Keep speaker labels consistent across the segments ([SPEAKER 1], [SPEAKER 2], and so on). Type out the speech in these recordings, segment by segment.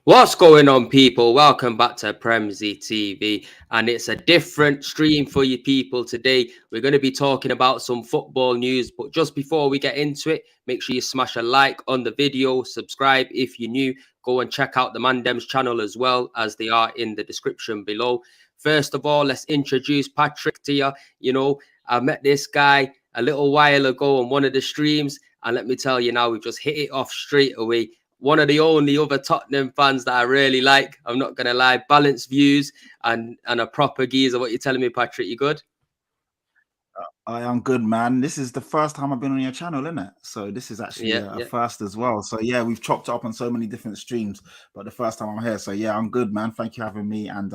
[SPEAKER 1] What's going on, people? Welcome back to Premzy TV, and it's a different stream for you people today. We're going to be talking about some football news, but just before we get into it, make sure you smash a like on the video, subscribe if you're new, go and check out the Mandem's channel as well, as they are in the description below. First of all, let's introduce Patrick to you. I met this guy a little while ago on one of the streams, and let me tell you now, we've just hit it off straight away. One of the only other Tottenham fans that I really like. I'm not going to lie. Balanced views and a proper geezer. What you telling me, Patrick? You good?
[SPEAKER 2] I am good, man. This is the first time I've been on your channel, isn't it? So this is actually
[SPEAKER 1] Yeah,
[SPEAKER 2] a
[SPEAKER 1] yeah.
[SPEAKER 2] first as well. So yeah, we've chopped up on so many different streams, but the first time I'm here. So yeah, I'm good, man. Thank you for having me. And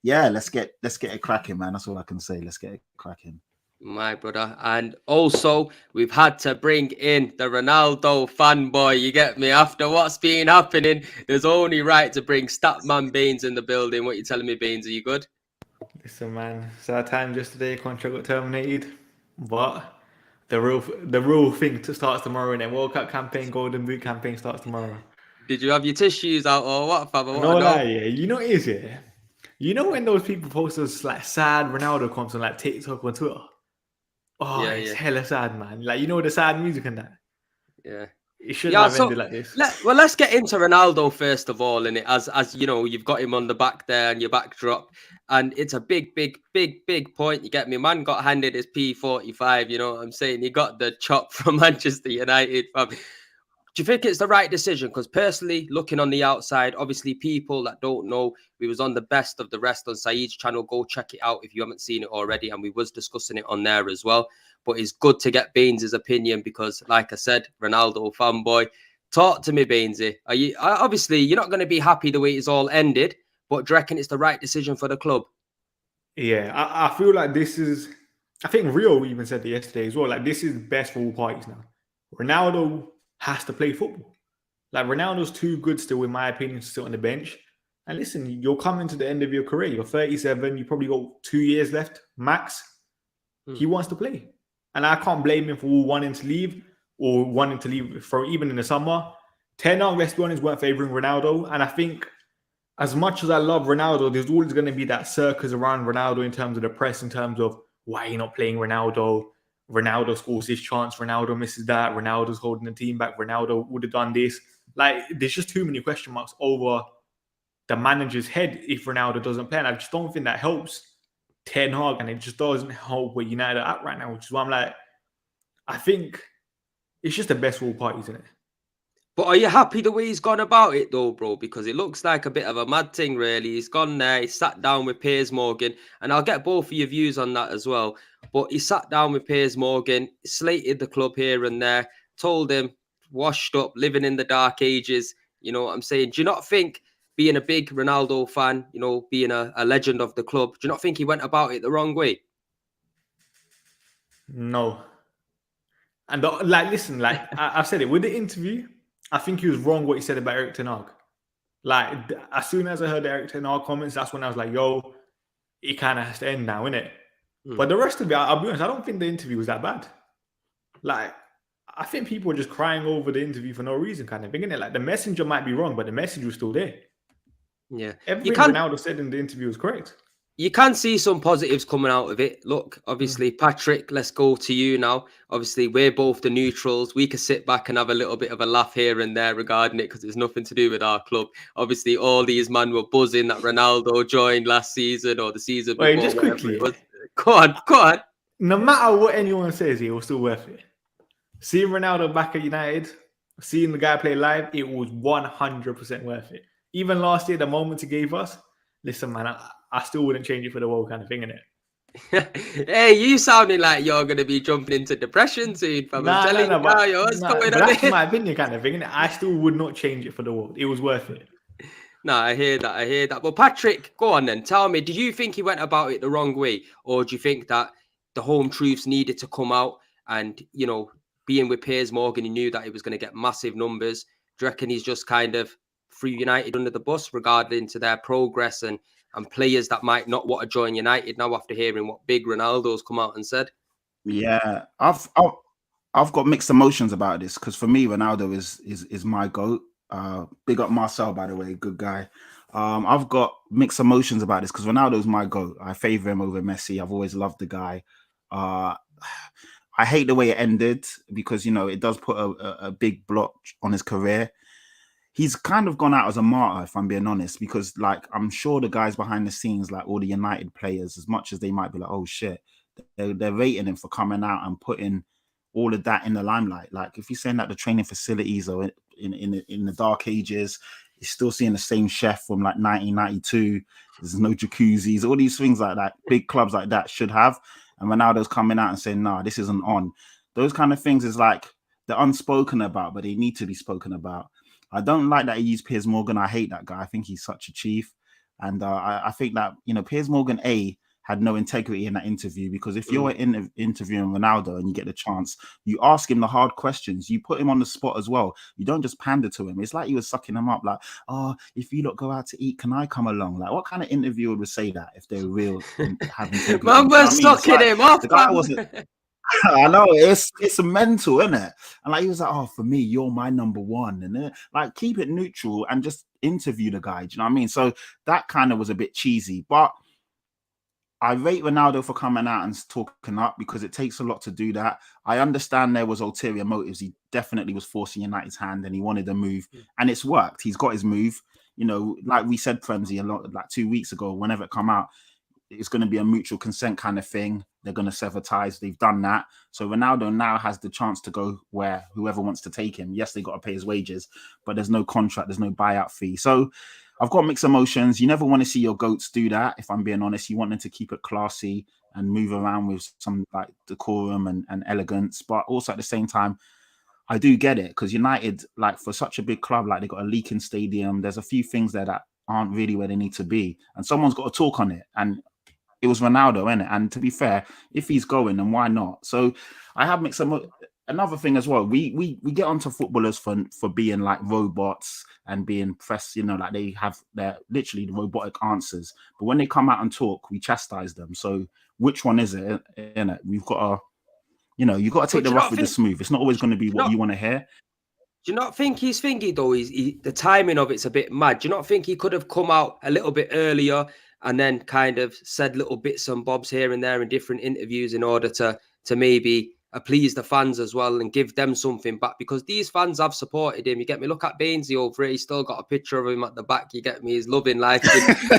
[SPEAKER 2] yeah, let's get it cracking, man. That's all I can say. Let's get it cracking.
[SPEAKER 1] My brother. And also, we've had to bring in the Ronaldo fanboy. You get me? After what's been happening, there's only right to bring Statman Baines in the building. What you telling me, Baines? Are you good?
[SPEAKER 3] Listen, man, sad times yesterday. Contract got terminated, but the real thing starts tomorrow. And then World Cup campaign, Golden Boot campaign starts tomorrow.
[SPEAKER 1] Did you have your tissues out or what, fam? I want
[SPEAKER 3] No
[SPEAKER 1] to
[SPEAKER 3] lie,
[SPEAKER 1] know.
[SPEAKER 3] yeah. You know what it is, yeah. You know when those people post those like sad Ronaldo comments on like TikTok or Twitter. Oh,
[SPEAKER 1] Yeah,
[SPEAKER 3] it's
[SPEAKER 1] yeah,
[SPEAKER 3] hella sad, man. Like the sad music and that.
[SPEAKER 1] yeah.
[SPEAKER 3] It shouldn't
[SPEAKER 1] Yeah,
[SPEAKER 3] have
[SPEAKER 1] so
[SPEAKER 3] ended like this.
[SPEAKER 1] let's get into Ronaldo first of all, and as you know, you've got him on the back there and your backdrop, and it's a big point. You get me, man got handed his P45. You know what I'm saying? He got the chop from Manchester United. Fam. Do you think it's the right decision? Because personally, looking on the outside, obviously people that don't know, we was on the best of the rest on Saeed's channel. Go check it out if you haven't seen it already, and we was discussing it on there as well. But it's good to get Baines's opinion because, like I said, Ronaldo fanboy. Talk to me, Bainesy. Are you obviously you're not going to be happy the way it's all ended, but do you reckon it's the right decision for the club?
[SPEAKER 3] Yeah, I feel like this is. I think Rio even said it yesterday as well. Like this is best for all parties now. Ronaldo has to play football. Like Ronaldo's too good still, in my opinion, to sit on the bench. And listen, you're coming to the end of your career. You're 37. You probably got 2 years left max. He wants to play, and I can't blame him for wanting to leave or wanting to leave for even in the summer. Ten Hag, let's be honest, weren't favouring Ronaldo, and I think as much as I love Ronaldo, there's always going to be that circus around Ronaldo in terms of the press, in terms of why you're not playing Ronaldo. Ronaldo scores his chance, Ronaldo misses that, Ronaldo's holding the team back, Ronaldo would have done this. Like, there's just too many question marks over the manager's head if Ronaldo doesn't play. And I just don't think that helps Ten Hag, and it just doesn't help where United are at right now, which is why I'm like, I think it's just the best for all parties, isn't it?
[SPEAKER 1] But are you happy the way he's gone about it, though, bro? Because it looks like a bit of a mad thing, really. He's gone there, he sat down with Piers Morgan, and I'll get both of your views on that as well. But he sat down with Piers Morgan, slated the club here and there, told him, washed up, living in the dark ages. You know what I'm saying? Do you not think, being a big Ronaldo fan, being a legend of the club, do you not think he went about it the wrong way?
[SPEAKER 3] No. And listen, I've said it with the interview. I think he was wrong what he said about Eric Ten Hag. Like, as soon as I heard the Eric Ten Hag comments, that's when I was like, yo, it kind of has to end now, innit? But the rest of it, I'll be honest, I don't think the interview was that bad. Like, I think people were just crying over the interview for no reason, kind of thing, innit? Like, the messenger might be wrong, but the message was still there.
[SPEAKER 1] Yeah.
[SPEAKER 3] Everything Ronaldo said in the interview was correct.
[SPEAKER 1] You can see some positives coming out of it. Look, obviously, Patrick, let's go to you now. Obviously, we're both the neutrals. We can sit back and have a little bit of a laugh here and there regarding it because it's nothing to do with our club. Obviously, all these men were buzzing that Ronaldo joined last season or the season before.
[SPEAKER 3] Wait, just quickly.
[SPEAKER 1] It was. Go on.
[SPEAKER 3] No matter what anyone says, it was still worth it. Seeing Ronaldo back at United, seeing the guy play live, it was 100% worth it. Even last year, the moment he gave us, listen, man, I still wouldn't change it for the world, kind of thing, innit?
[SPEAKER 1] Hey, you sounding like you're going to be jumping into depression soon, fam. I'm telling you now, what's going on
[SPEAKER 3] that's
[SPEAKER 1] here?
[SPEAKER 3] my opinion, kind of thing, innit? I still would not change it for the world. It was worth it.
[SPEAKER 1] No, I hear that. But Patrick, go on then. Tell me, did you think he went about it the wrong way? Or do you think that the home truths needed to come out and, being with Piers Morgan, he knew that he was going to get massive numbers? Do you reckon he's just kind of threw United under the bus regarding to their progress and players that might not want to join United now after hearing what big Ronaldo's come out and said?
[SPEAKER 2] Yeah, I've got mixed emotions about this because for me, Ronaldo is my GOAT. Big up Marcel, by the way, good guy. I've got mixed emotions about this because Ronaldo's my GOAT. I favor him over Messi. I've always loved the guy. I hate the way it ended because, you know, it does put a big block on his career. He's kind of gone out as a martyr, if I'm being honest, because, like, I'm sure the guys behind the scenes, like all the United players, as much as they might be like, oh shit, they're rating him for coming out and putting all of that in the limelight. Like, if you're saying that the training facilities are in the dark ages, you're still seeing the same chef from like 1992. There's no jacuzzis, all these things like that. Big clubs like that should have. And Ronaldo's coming out and saying, "Nah, this isn't on." Those kind of things is like they're unspoken about, but they need to be spoken about. I don't like that he used Piers Morgan. I hate that guy. I think he's such a chief, and I think that, you know, Piers Morgan had no integrity in that interview, because if you're interviewing Ronaldo and you get the chance, you ask him the hard questions. You put him on the spot as well. You don't just pander to him. It's like he was sucking him up, like, "Oh, if you lot go out to eat, can I come along?" Like, what kind of interviewer would say that if they're real and have integrity?
[SPEAKER 1] Man, we're
[SPEAKER 2] I mean?
[SPEAKER 1] sucking him off.
[SPEAKER 2] The guy wasn't. I know, it's a mental, isn't it? And like, he was like, "Oh, for me, you're my number one," and then, like, keep it neutral and just interview the guy. Do you know what I mean? So that kind of was a bit cheesy, but I rate Ronaldo for coming out and talking up, because it takes a lot to do that. I understand there was ulterior motives. He definitely was forcing United's hand and he wanted a move, and it's worked. He's got his move. You know, like we said, Premzy, a lot, like 2 weeks ago, whenever it come out, it's going to be a mutual consent kind of thing. They're going to sever ties. They've done that. So Ronaldo now has the chance to go where whoever wants to take him. Yes, they got to pay his wages, but there's no contract. There's no buyout fee. So I've got mixed emotions. You never want to see your GOATs do that, if I'm being honest. You want them to keep it classy and move around with some like decorum and elegance. But also at the same time, I do get it, because United, like, for such a big club, like, they got a leaking stadium. There's a few things there that aren't really where they need to be. And someone's got to talk on it. And it was Ronaldo, innit? And to be fair, if he's going, then why not? So I have mixed another thing as well. We get onto footballers for being like robots and being pressed, you know, like they have their literally the robotic answers. But when they come out and talk, we chastise them. So which one is it? Innit? We've got to, you know, you've got to take the rough with the smooth. It's not always going to be what you want to hear.
[SPEAKER 1] Do you not think he's thinking, though, the timing of it's a bit mad? Do you not think he could have come out a little bit earlier and then kind of said little bits and bobs here and there in different interviews in order to maybe please the fans as well and give them something back? Because these fans have supported him. You get me? Look at Bainesy over it. He's still got a picture of him at the back. You get me? He's loving life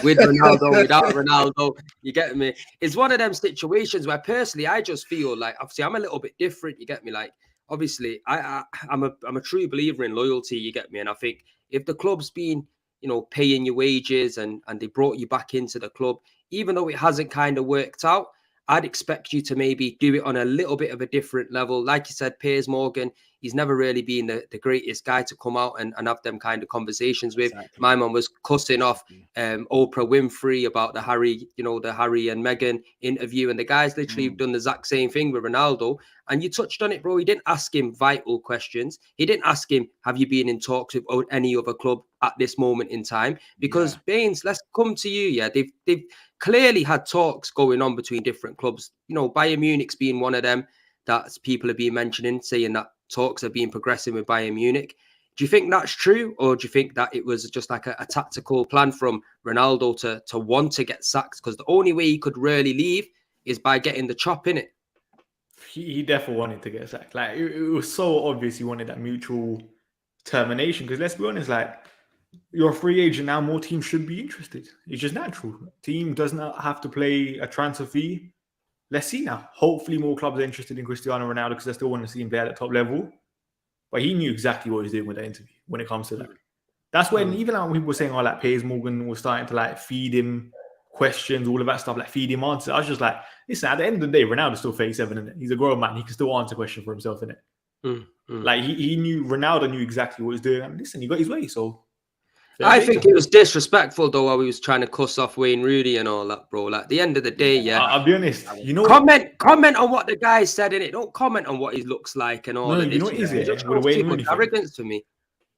[SPEAKER 1] with Ronaldo, without Ronaldo. You get me? It's one of them situations where personally, I just feel like, obviously, I'm a little bit different. You get me? Like, obviously, I'm a true believer in loyalty. You get me? And I think if the club's been, you know, paying your wages and they brought you back into the club, even though it hasn't kind of worked out, I'd expect you to maybe do it on a little bit of a different level. Like you said, Piers Morgan, he's never really been the greatest guy to come out and have them kind of conversations with. Exactly. My man was cussing off Oprah Winfrey about the Harry and Meghan interview. And the guys literally done the exact same thing with Ronaldo. And you touched on it, bro. He didn't ask him vital questions. He didn't ask him, have you been in talks with any other club at this moment in time? Because Baines, let's come to you. Yeah, they've clearly had talks going on between different clubs. You know, Bayern Munich's being one of them that people have been mentioning, saying that talks have been progressing with Bayern Munich. Do you think that's true? Or do you think that it was just like a tactical plan from Ronaldo to want to get sacked? Because the only way he could really leave is by getting the chop in it.
[SPEAKER 3] He definitely wanted to get sacked. Like, it was so obvious he wanted that mutual termination. Because let's be honest, like, you're a free agent now, more teams should be interested. It's just natural. Team does not have to play a transfer fee. Let's see now. Hopefully more clubs are interested in Cristiano Ronaldo because they still want to see him play at the top level. But he knew exactly what he was doing with that interview when it comes to that. That's when, even when people were saying, oh, like, Piers Morgan was starting to, like, feed him questions, all of that stuff, like feed him answers. I was just like, listen, at the end of the day, Ronaldo's still 37, isn't it? He's a grown man. He can still answer questions for himself, innit? Like, he knew, Ronaldo knew exactly what he was doing. And listen, he got his way, so.
[SPEAKER 1] I think it was disrespectful, though, while he was trying to cuss off Wayne Rooney and all that, bro. Like, at the end of the day,
[SPEAKER 3] I'll be honest. You know,
[SPEAKER 1] comment on what the guy said in it. Don't comment on what he looks like and all of this.
[SPEAKER 3] You know what it is?
[SPEAKER 1] It just shows too much arrogance for me.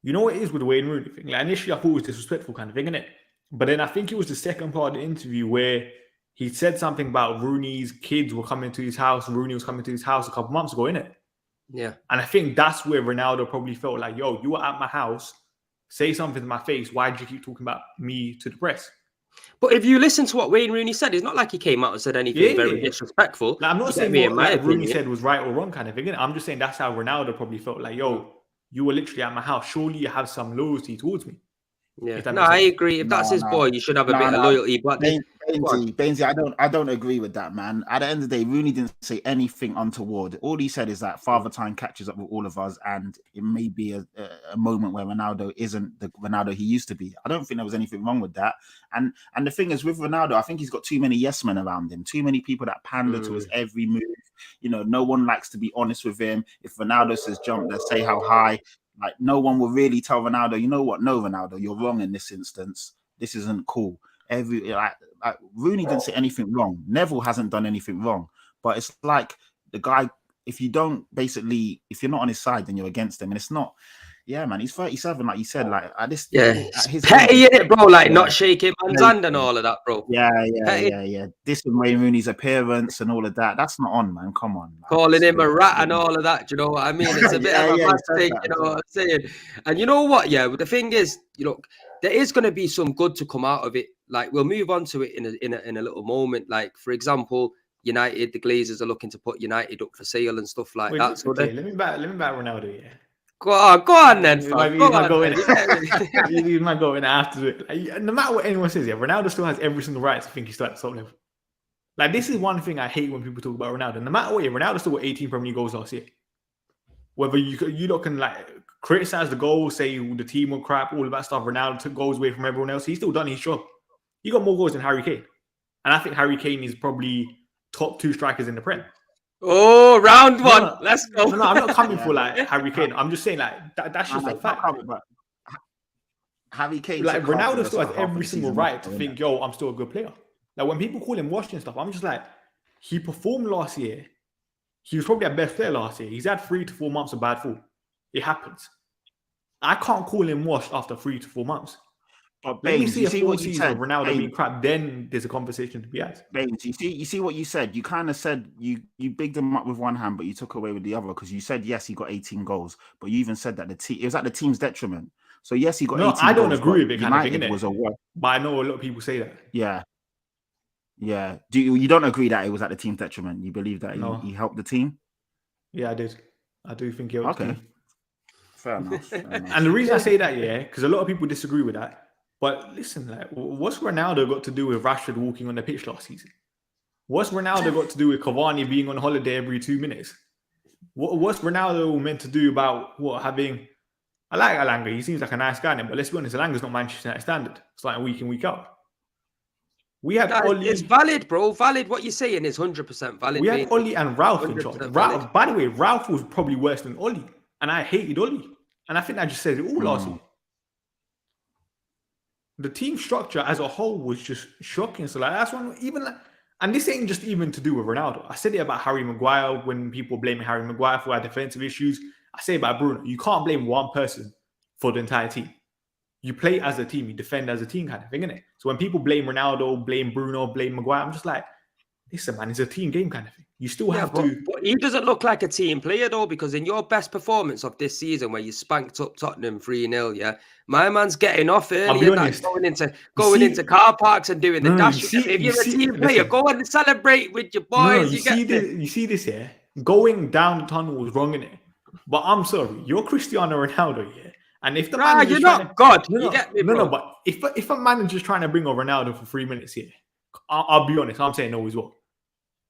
[SPEAKER 3] You know what it is with the Wayne Rooney thing? Like, initially, I thought it was disrespectful kind of thing, innit? But then I think it was the second part of the interview where he said something about Rooney's kids were coming to his house. Rooney was coming to his house a couple months ago, innit?
[SPEAKER 1] Yeah.
[SPEAKER 3] And I think that's where Ronaldo probably felt like, yo, you were at my house say something to my face. Why do you keep talking about me to the press?
[SPEAKER 1] But if you listen to what Wayne Rooney said, it's not like he came out and said anything very disrespectful.
[SPEAKER 3] Like, I'm not saying
[SPEAKER 1] me,
[SPEAKER 3] what
[SPEAKER 1] in my
[SPEAKER 3] like Rooney
[SPEAKER 1] opinion.
[SPEAKER 3] said was right or wrong kind of thing. I'm just saying that's how Ronaldo probably felt. Like, yo, you were literally at my house. Surely you have some loyalty towards me.
[SPEAKER 1] Yeah, no, I agree. If that's his boy, you should have a bit of loyalty. But
[SPEAKER 2] Bainsy, I don't agree with that, man. At the end of the day, Rooney didn't say anything untoward. All he said is that Father Time catches up with all of us, and it may be a moment where Ronaldo isn't the Ronaldo he used to be. I don't think there was anything wrong with that. And the thing is, with Ronaldo, I think he's got too many yes men around him, too many people that pander to his every move. You know, no one likes to be honest with him. If Ronaldo says jump, they say how high. Like, no one will really tell Ronaldo, you know what? No, Ronaldo, you're wrong in this instance. This isn't cool. Rooney didn't say anything wrong. Neville hasn't done anything wrong. But it's like the guy, if you're not on his side, then you're against him. And it's not, man, he's 37, like you said. Like, at his
[SPEAKER 1] petty in it, bro. Like, not shaking man's hand and all of that, bro.
[SPEAKER 2] Yeah. This with Wayne Rooney's appearance and all of that. That's not on, man. Come on.
[SPEAKER 1] Calling him a rat and all of that. Do you know what I mean? It's a bit of a mad thing, you know what I'm saying? And you know what? Yeah, the thing is, you know, there is going to be some good to come out of it. Like, we'll move on to it in a little moment. Like, for example, United, the Glazers are looking to put United up for sale and stuff like that. So
[SPEAKER 3] let me back Ronaldo. Yeah.
[SPEAKER 1] Go on then, fam.
[SPEAKER 3] He's not going after it. Like, no matter what anyone says, Ronaldo still has every single right to think he's still at the top level. Like, this is one thing I hate when people talk about Ronaldo. No matter what, Ronaldo still got 18 Premier League goals last year. Whether you lot can like criticize the goals, say the team were crap, all of that stuff. Ronaldo took goals away from everyone else. He's still done his job. He got more goals than Harry Kane, and I think Harry Kane is probably top 2 strikers in the Prem.
[SPEAKER 1] Oh, round one. Let's go.
[SPEAKER 3] No, I'm not coming for like Harry Kane. I'm just saying like that's just a fact.
[SPEAKER 2] Harry Kane,
[SPEAKER 3] like Ronaldo still has every single right to think, yo, I'm still a good player. Like, when people call him washed and stuff, I'm just like, he performed last year. He was probably our best player last year. He's had 3 to 4 months of bad form. It happens. I can't call him washed after 3 to 4 months.
[SPEAKER 2] But
[SPEAKER 3] let me see a full season of Ronaldo being crap. Then there's a conversation to be had.
[SPEAKER 2] Baines, you see what you said. You kind of said you bigged him up with one hand, but you took away with the other, because you said yes, he got 18 goals, but you even said that it was at the team's detriment. So yes, he got 18 goals. No,
[SPEAKER 3] I don't agree with it.
[SPEAKER 2] United was a worse.
[SPEAKER 3] But I know a lot of people say that.
[SPEAKER 2] Yeah. You don't agree that it was at the team's detriment? You believe that he helped the team?
[SPEAKER 3] Yeah, I did. I do think he helped the team.
[SPEAKER 2] Fair enough.
[SPEAKER 3] And the reason I say that, because a lot of people disagree with that. But listen, like, what's Ronaldo got to do with Rashford walking on the pitch last season? What's Ronaldo got to do with Cavani being on holiday every 2 minutes? What's Ronaldo meant to do about having... I like Alanga. He seems like a nice guy, but let's be honest, Alanga's not Manchester United standard. It's like week in, week out. We had Oli.
[SPEAKER 1] It's valid, bro. Valid. What you're saying is 100% valid.
[SPEAKER 3] We had Oli and Ralph in charge. Ralph, by the way, Ralph was probably worse than Oli. And I hated Oli. And I think that just says it all last year. The team structure as a whole was just shocking. So, like, that's one, even like, and this ain't just even to do with Ronaldo. I said it about Harry Maguire when people blaming Harry Maguire for our defensive issues. I say about Bruno. You can't blame one person for the entire team. You play as a team, you defend as a team, kind of thing, innit? So when people blame Ronaldo, blame Bruno, blame Maguire, I'm just like, listen, man, it's a team game kind of thing. You still have to.
[SPEAKER 1] But he doesn't look like a team player, though, because in your best performance of this season, where you spanked up Tottenham 3-0, my man's getting off early and going into car parks and doing the dash. If you're a team player, go and celebrate with your boys.
[SPEAKER 3] You see this here? Going down the tunnel was wrong, innit? But I'm sorry, you're Cristiano Ronaldo, And if the
[SPEAKER 1] you're not God, you get me, bro.
[SPEAKER 3] But if a manager's trying to bring on Ronaldo for 3 minutes here, I'll be honest, I'm saying no as well.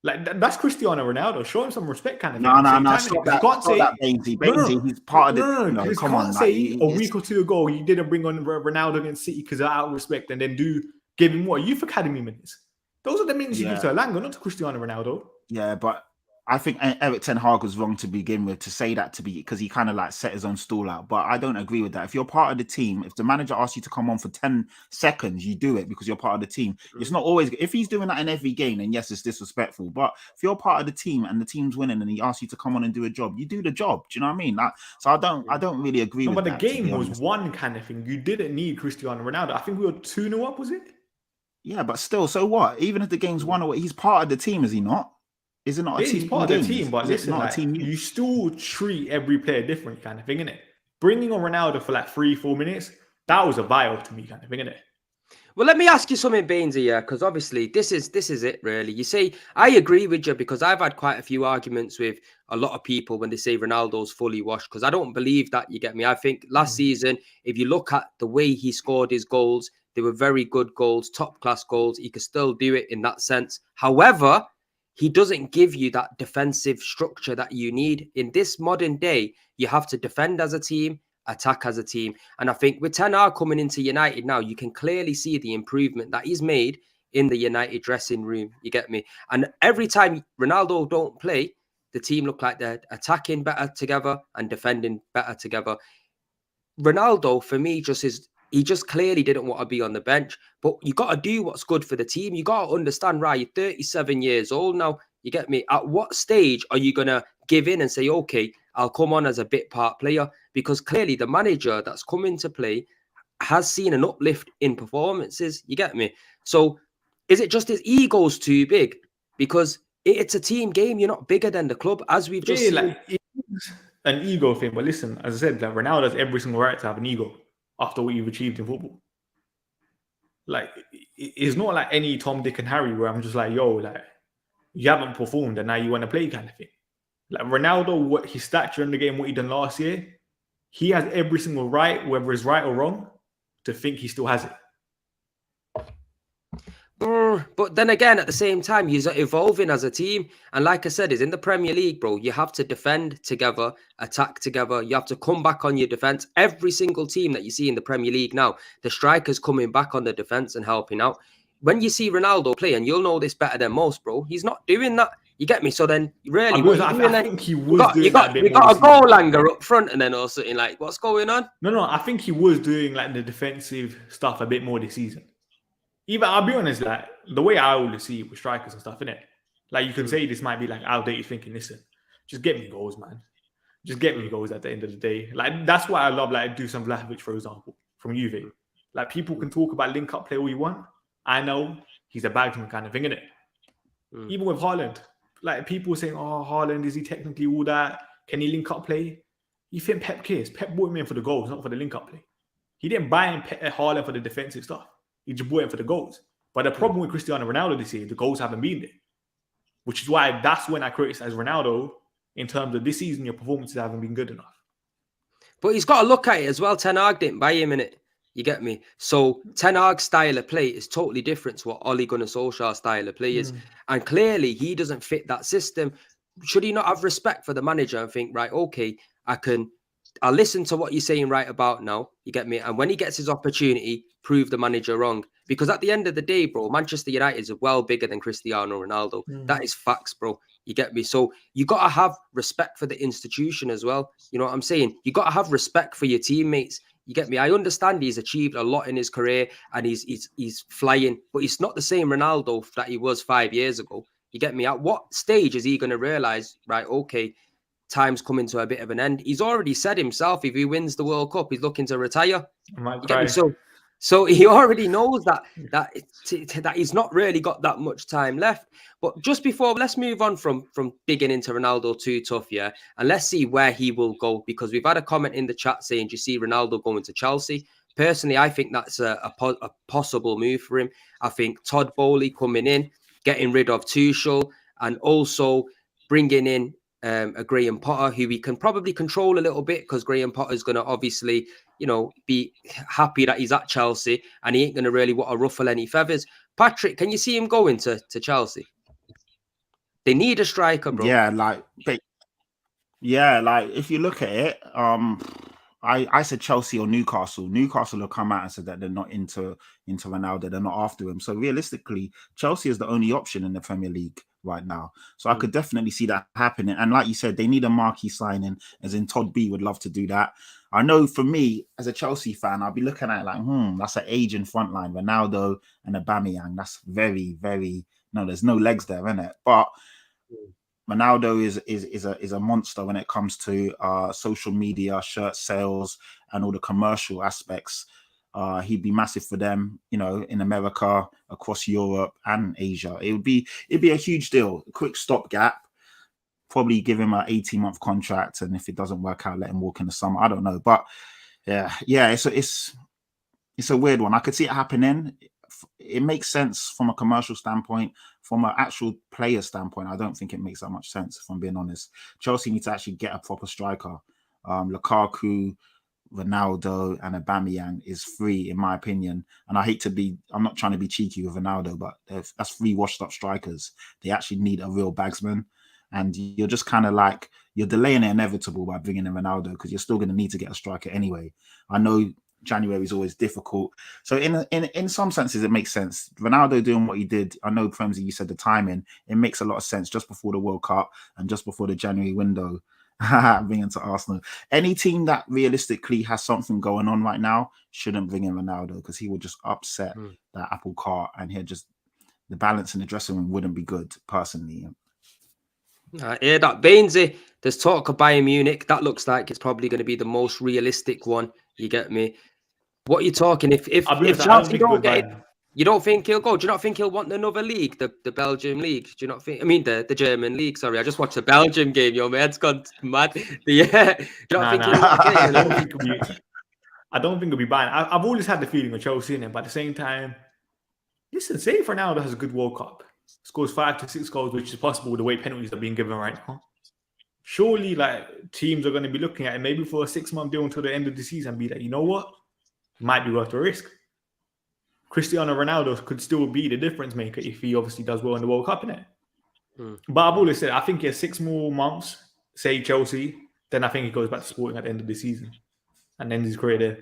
[SPEAKER 3] Like, that's Cristiano Ronaldo. Show him some respect, kind of thing.
[SPEAKER 2] No. Stop that, Bainesy. He's part of the.
[SPEAKER 3] No, come on. Say a week or two ago, you didn't bring on Ronaldo against City because of out of respect, and then give him what youth academy minutes. Those are the minutes you give to Alanga, not to Cristiano Ronaldo.
[SPEAKER 2] Yeah, but I think Eric Ten Hag was wrong to begin with to say that because he kind of like set his own stall out. But I don't agree with that. If you're part of the team, if the manager asks you to come on for 10 seconds, you do it because you're part of the team. It's not always, if he's doing that in every game, then yes, it's disrespectful. But if you're part of the team and the team's winning and he asks you to come on and do a job, you do the job. Do you know what I mean? So I don't really agree with that.
[SPEAKER 3] But the game was one kind of thing. You didn't need Cristiano Ronaldo. I think we were 2-0 up, was it?
[SPEAKER 2] Yeah, but still, so what? Even if the game's 1-0, he's part of the team, is he not? Is it not a team?
[SPEAKER 3] He's part of the team, but listen, like, you still treat every player different, kind of thing, innit? Bringing on Ronaldo for like 3-4 minutes That was a vital to me kind of thing, isn't it?
[SPEAKER 1] Well, let me ask you something, Bainesy, yeah, because obviously this is it, really. You see, I agree with you because I've had quite a few arguments with a lot of people when they say Ronaldo's fully washed, because I don't believe that, you get me? I think last season, if you look at the way he scored his goals, they were very good goals, top-class goals. He could still do it in that sense. However, he doesn't give you that defensive structure that you need. In this modern day, you have to defend as a team, attack as a team. And I think with Ten Hag coming into United now, you can clearly see the improvement that he's made in the United dressing room. You get me? And every time Ronaldo don't play, the team look like they're attacking better together and defending better together. Ronaldo, for me, he just clearly didn't want to be on the bench. But you got to do what's good for the team. You got to understand, right? You're 37 years old now. You get me? At what stage are you going to give in and say, okay, I'll come on as a bit part player? Because clearly the manager that's come into play has seen an uplift in performances. You get me? So is it just his ego's too big? Because it's a team game. You're not bigger than the club, as we've just seen.
[SPEAKER 3] Like, it's an ego thing. But listen, as I said, like, Ronaldo has every single right to have an ego after what you've achieved in football. Like, it's not like any Tom, Dick, and Harry where I'm just like, yo, like, you haven't performed and now you want to play kind of thing. Like Ronaldo, what his stature in the game, what he done last year, he has every single right, whether it's right or wrong, to think he still has it.
[SPEAKER 1] But then again, at the same time, you're evolving as a team. And like I said, it's in the Premier League, bro. You have to defend together, attack together. You have to come back on your defense. Every single team that you see in the Premier League now, the strikers coming back on the defense and helping out. When you see Ronaldo play, and you'll know this better than most, bro, he's not doing that. You get me? So then, really,
[SPEAKER 3] I think he was doing that a bit more.
[SPEAKER 1] You got a goal langer up front, and then or something like, what's going on?
[SPEAKER 3] No, I think he was doing like the defensive stuff a bit more this season. Even I'll be honest, like the way I always see it with strikers and stuff, innit? Like you can say this might be like outdated thinking. Listen, just get me goals, man. Just get me goals at the end of the day. Like that's why I love like Dusan Vlahovic, for example, from Juve. Like people can talk about link up play all you want. I know he's a bagsman kind of thing, innit? Even with Haaland, like people saying, "Oh, Haaland, is he technically all that? Can he link up play?" You think Pep cares? Pep bought him in for the goals, not for the link up play. He didn't buy in Haaland for the defensive stuff. He just bought him for the goals. But the problem with Cristiano Ronaldo this year, the goals haven't been there. Which is why that's when I criticize Ronaldo in terms of this season, your performances haven't been good enough.
[SPEAKER 1] But he's got to look at it as well. Ten Hag didn't buy him in it. You get me? So Ten Hag's style of play is totally different to what Ole Gunnar Solskjaer's style of play is. And clearly he doesn't fit that system. Should he not have respect for the manager and think, right, okay, I'll listen to what you're saying right about now. You get me? And when he gets his opportunity, prove the manager wrong. Because at the end of the day, bro, Manchester United is well bigger than Cristiano Ronaldo. That is facts, bro. You get me? So you got to have respect for the institution as well. You know what I'm saying? You got to have respect for your teammates. You get me? I understand he's achieved a lot in his career and he's flying, but he's not the same Ronaldo that he was 5 years ago. You get me? At what stage is he going to realize, right, okay, time's coming to a bit of an end? He's already said himself, if he wins the World Cup, he's looking to retire. You get me? So he already knows that he's not really got that much time left. But just before, let's move on from digging into Ronaldo too tough, yeah, and let's see where he will go, because we've had a comment in the chat saying, do you see Ronaldo going to Chelsea? Personally, I think that's a possible move for him. I think Todd Bowley coming in, getting rid of Tuchel, and also bringing in a Graham Potter, who we can probably control a little bit, because Graham Potter is going to obviously, you know, be happy that he's at Chelsea and he ain't going to really want to ruffle any feathers. Patrick, can you see him going to Chelsea? They need a striker, bro.
[SPEAKER 2] Yeah, like if you look at it, I said Chelsea or Newcastle. Newcastle will come out and said that they're not into Ronaldo, they're not after him. So realistically, Chelsea is the only option in the Premier League right now. So I could definitely see that happening. And like you said, they need a marquee signing, as in Todd B would love to do that. I know for me, as a Chelsea fan, I'll be looking at it like, that's an aging front line, Ronaldo and Aubameyang. That's very, very, there's no legs there, isn't it? But Ronaldo is a monster when it comes to social media, shirt sales, and all the commercial aspects. He'd be massive for them, you know, in America, across Europe and Asia. It'd be a huge deal. A quick stopgap. Probably give him an 18-month contract, and if it doesn't work out, let him walk in the summer. I don't know, but yeah, it's it's a weird one. I could see it happening. It makes sense from a commercial standpoint. From an actual player standpoint, I don't think it makes that much sense, if I'm being honest. Chelsea need to actually get a proper striker. Lukaku, Ronaldo, and Aubameyang is free, in my opinion. And I'm not trying to be cheeky with Ronaldo, but that's 3 washed up strikers. They actually need a real bagsman. And you're just kind of like, you're delaying the inevitable by bringing in Ronaldo, because you're still going to need to get a striker anyway. I know January is always difficult. So in some senses, it makes sense. Ronaldo doing what he did, I know, Premzy, you said the timing, it makes a lot of sense just before the World Cup and just before the January window. Bring into Arsenal. Any team that realistically has something going on right now shouldn't bring in Ronaldo, because he would just upset that apple cart, and the balance in the dressing room wouldn't be good, personally.
[SPEAKER 1] I hear that. Bainesy, there's talk of Bayern Munich. That looks like it's probably going to be the most realistic one. You get me? What are you talking? If Chelsea don't get it, you don't think he'll go? Do you not think he'll want another league, the Belgium league? Do you not think? I mean, the German league. Sorry, I just watched the Belgium game. Your man's gone mad. Do you not think he'll want to get
[SPEAKER 3] I don't think he'll be buying. I've always had the feeling of Chelsea in it, but at the same time, listen, say for now that has a good World Cup, scores 5 to 6 goals, which is possible with the way penalties are being given right now. Surely, like, teams are going to be looking at it maybe for a 6-month deal until the end of the season and be like, you know what, it might be worth the risk. Cristiano Ronaldo could still be the difference maker if he obviously does well in the World Cup, innit? But I've always said, I think he has 6 more months, say Chelsea, then I think he goes back to Sporting at the end of the season and ends his career there.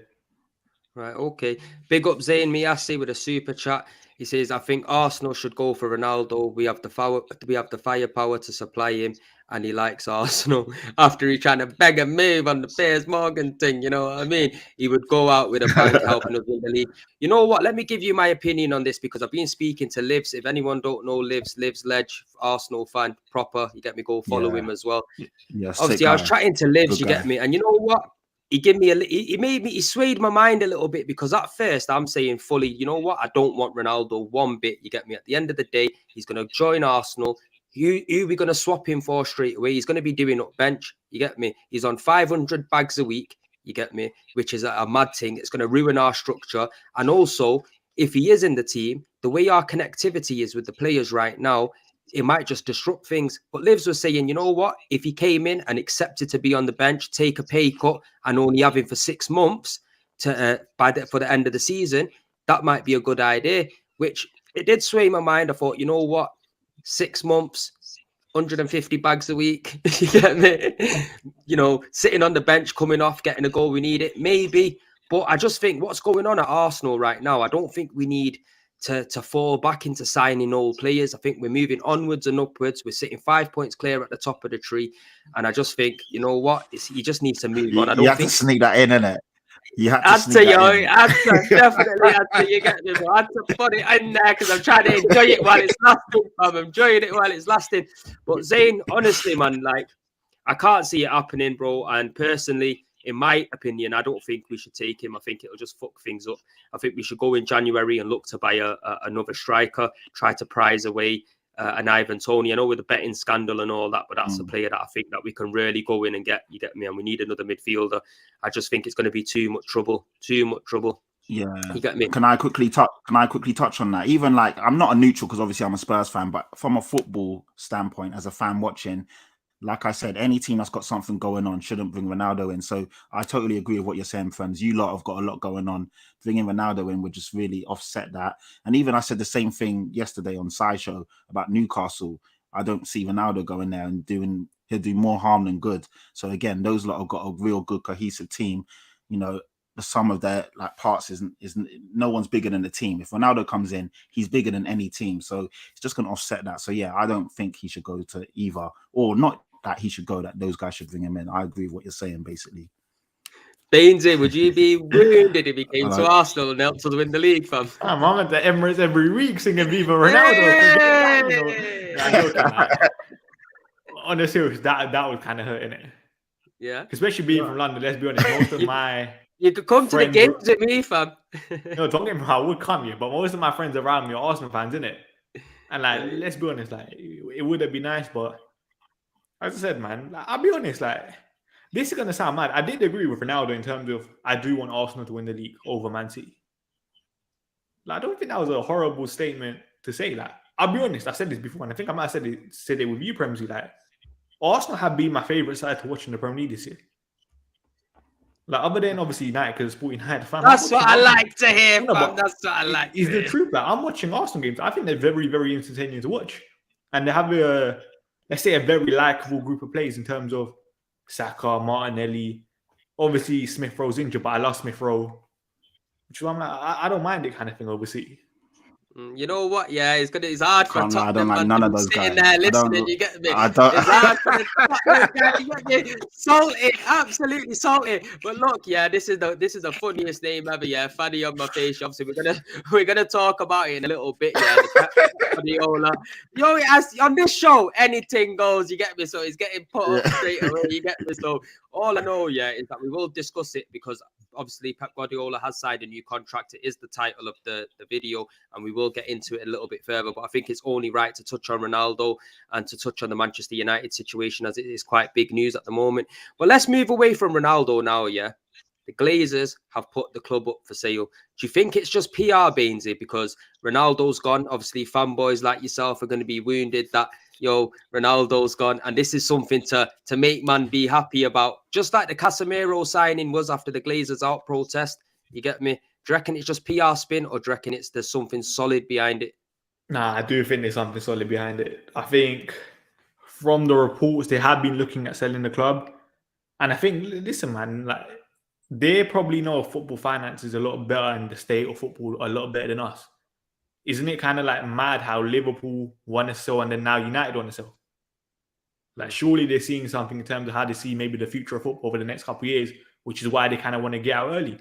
[SPEAKER 1] Right, okay. Big up Zayn Miyasi with a super chat. He says, I think Arsenal should go for Ronaldo. We have the firepower to supply him, and he likes Arsenal. After he trying to beg a move on the Piers Morgan thing, you know what I mean? He would go out with a bang helping us win the league. You know what? Let me give you my opinion on this, because I've been speaking to Livs. If anyone don't know Livs Ledge, Arsenal fan, proper. You get me? Go follow him as well.
[SPEAKER 2] Yeah,
[SPEAKER 1] obviously, I was chatting to Livs, you get me? And you know what? He swayed my mind a little bit, because at first I'm saying fully, you know what? I don't want Ronaldo one bit. You get me? At the end of the day, he's going to join Arsenal. Who are we going to swap him for straight away? He's going to be doing up bench. You get me? He's on 500 bags a week. You get me? Which is a mad thing. It's going to ruin our structure. And also, if he is in the team, the way our connectivity is with the players right now, it might just disrupt things. But Livs was saying, you know what? If he came in and accepted to be on the bench, take a pay cut, and only have him for 6 months for the end of the season, that might be a good idea. Which it did sway my mind. I thought, you know what? 6 months, 150 bags a week. You get me? You know, sitting on the bench, coming off, getting a goal. We need it, maybe. But I just think what's going on at Arsenal right now, I don't think we need to fall back into signing old players. I think we're moving onwards and upwards. We're sitting 5 points clear at the top of the tree. And I just think, you know what? You just need to move on. I don't
[SPEAKER 2] think to sneak that in, innit? You had to
[SPEAKER 1] definitely had to. You get me? I had to put it in there because I'm trying to enjoy it while it's lasting. I'm enjoying it while it's lasting. But Zayn, honestly, man, like, I can't see it happening, bro. And personally, in my opinion, I don't think we should take him. I think it'll just fuck things up. I think we should go in January and look to buy another striker, try to prize away an Ivan Toney. I know with the betting scandal and all that, but that's a player that I think that we can really go in and get. You get me? And we need another midfielder. I just think it's going to be too much trouble.
[SPEAKER 2] Yeah,
[SPEAKER 1] you get me?
[SPEAKER 2] Can I quickly touch on that? Even like, I'm not a neutral because obviously I'm a Spurs fan, but from a football standpoint, as a fan watching, like I said, any team that's got something going on shouldn't bring Ronaldo in. So I totally agree with what you're saying, friends. You lot have got a lot going on. Bringing Ronaldo in would just really offset that. And even I said the same thing yesterday on Sideshow about Newcastle. I don't see Ronaldo going there and he'll do more harm than good. So again, those lot have got a real good cohesive team. You know, the sum of their like parts isn't no one's bigger than the team. If Ronaldo comes in, he's bigger than any team. So it's just going to offset that. So yeah, I don't think he should go to either, or not that he should go, that those guys should bring him in. I agree with what you're saying, basically.
[SPEAKER 1] Bainesy, would you be wounded if he came to Arsenal and helped us win the league, fam?
[SPEAKER 3] I'm at the Emirates every week singing Viva Ronaldo. Hey! On the serious, that would kind of hurt, innit?
[SPEAKER 1] Yeah.
[SPEAKER 3] Especially being from London, let's be honest, most of my...
[SPEAKER 1] You could come to the games with me, fam.
[SPEAKER 3] No, don't get me wrong, I would come here, but most of my friends around me are Arsenal fans, innit? And like, let's be honest, like, it would have been nice, but as I said, man, like, I'll be honest, like, this is going to sound mad. I did agree with Ronaldo in terms of I do want Arsenal to win the league over Man City. Like, I don't think that was a horrible statement to say. Like, I'll be honest, I said this before, and I think I might have said it with you, Premzy. Like, Arsenal have been my favourite side to watch in the Premier League this year. Like, other than obviously United, because Sporting United fan.
[SPEAKER 1] That's what I like to hear,
[SPEAKER 3] No,
[SPEAKER 1] fam.
[SPEAKER 3] but
[SPEAKER 1] That's what I like to
[SPEAKER 3] Is the
[SPEAKER 1] hear.
[SPEAKER 3] truth. Like, I'm watching Arsenal games. I think they're very, very entertaining to watch. And they have let's say, a very likable group of players in terms of Saka, Martinelli. Obviously, Smith Rowe's injured, but I love Smith Rowe. Which is why I'm like, I don't mind it kind of thing over City.
[SPEAKER 1] You know what? Yeah, it's hard for
[SPEAKER 2] I don't
[SPEAKER 1] Tottenham
[SPEAKER 2] like
[SPEAKER 1] man
[SPEAKER 2] none
[SPEAKER 1] to
[SPEAKER 2] of
[SPEAKER 1] be
[SPEAKER 2] those
[SPEAKER 1] sitting
[SPEAKER 2] guys.
[SPEAKER 1] there listening. You get me?
[SPEAKER 2] I don't.
[SPEAKER 1] It's hard for the Tottenham guys. You get me? Salty, absolutely salty. But look, yeah, this is the funniest name ever. Yeah, Fanny on my face. Obviously, we're gonna talk about it in a little bit. Yeah, the Pep Guardiola. Yo, on this show, anything goes. You get me? So he's getting put up straight away. You get me? So all I know, yeah, is that we will discuss it because obviously Pep Guardiola has signed a new contract. It is the title of the video, and we will get into it a little bit further. But I think it's only right to touch on Ronaldo and to touch on the Manchester United situation, as it is quite big news at the moment. But let's move away from Ronaldo now, yeah. The Glazers have put the club up for sale. Do you think it's just PR, Bainesy? Because Ronaldo's gone. Obviously, fanboys like yourself are going to be wounded that, Ronaldo's gone. And this is something to make man be happy about. Just like the Casemiro signing was after the Glazers out protest. You get me? Do you reckon it's just PR spin, or do you reckon there's something solid behind it?
[SPEAKER 3] Nah, I do think there's something solid behind it. I think from the reports, they have been looking at selling the club. And I think, listen, man, like, they probably know football finances a lot better and the state of football a lot better than us. Isn't it kind of like mad how Liverpool want to sell and then now United want to sell? Like, surely they're seeing something in terms of how they see maybe the future of football over the next couple of years, which is why they kind of want to get out early.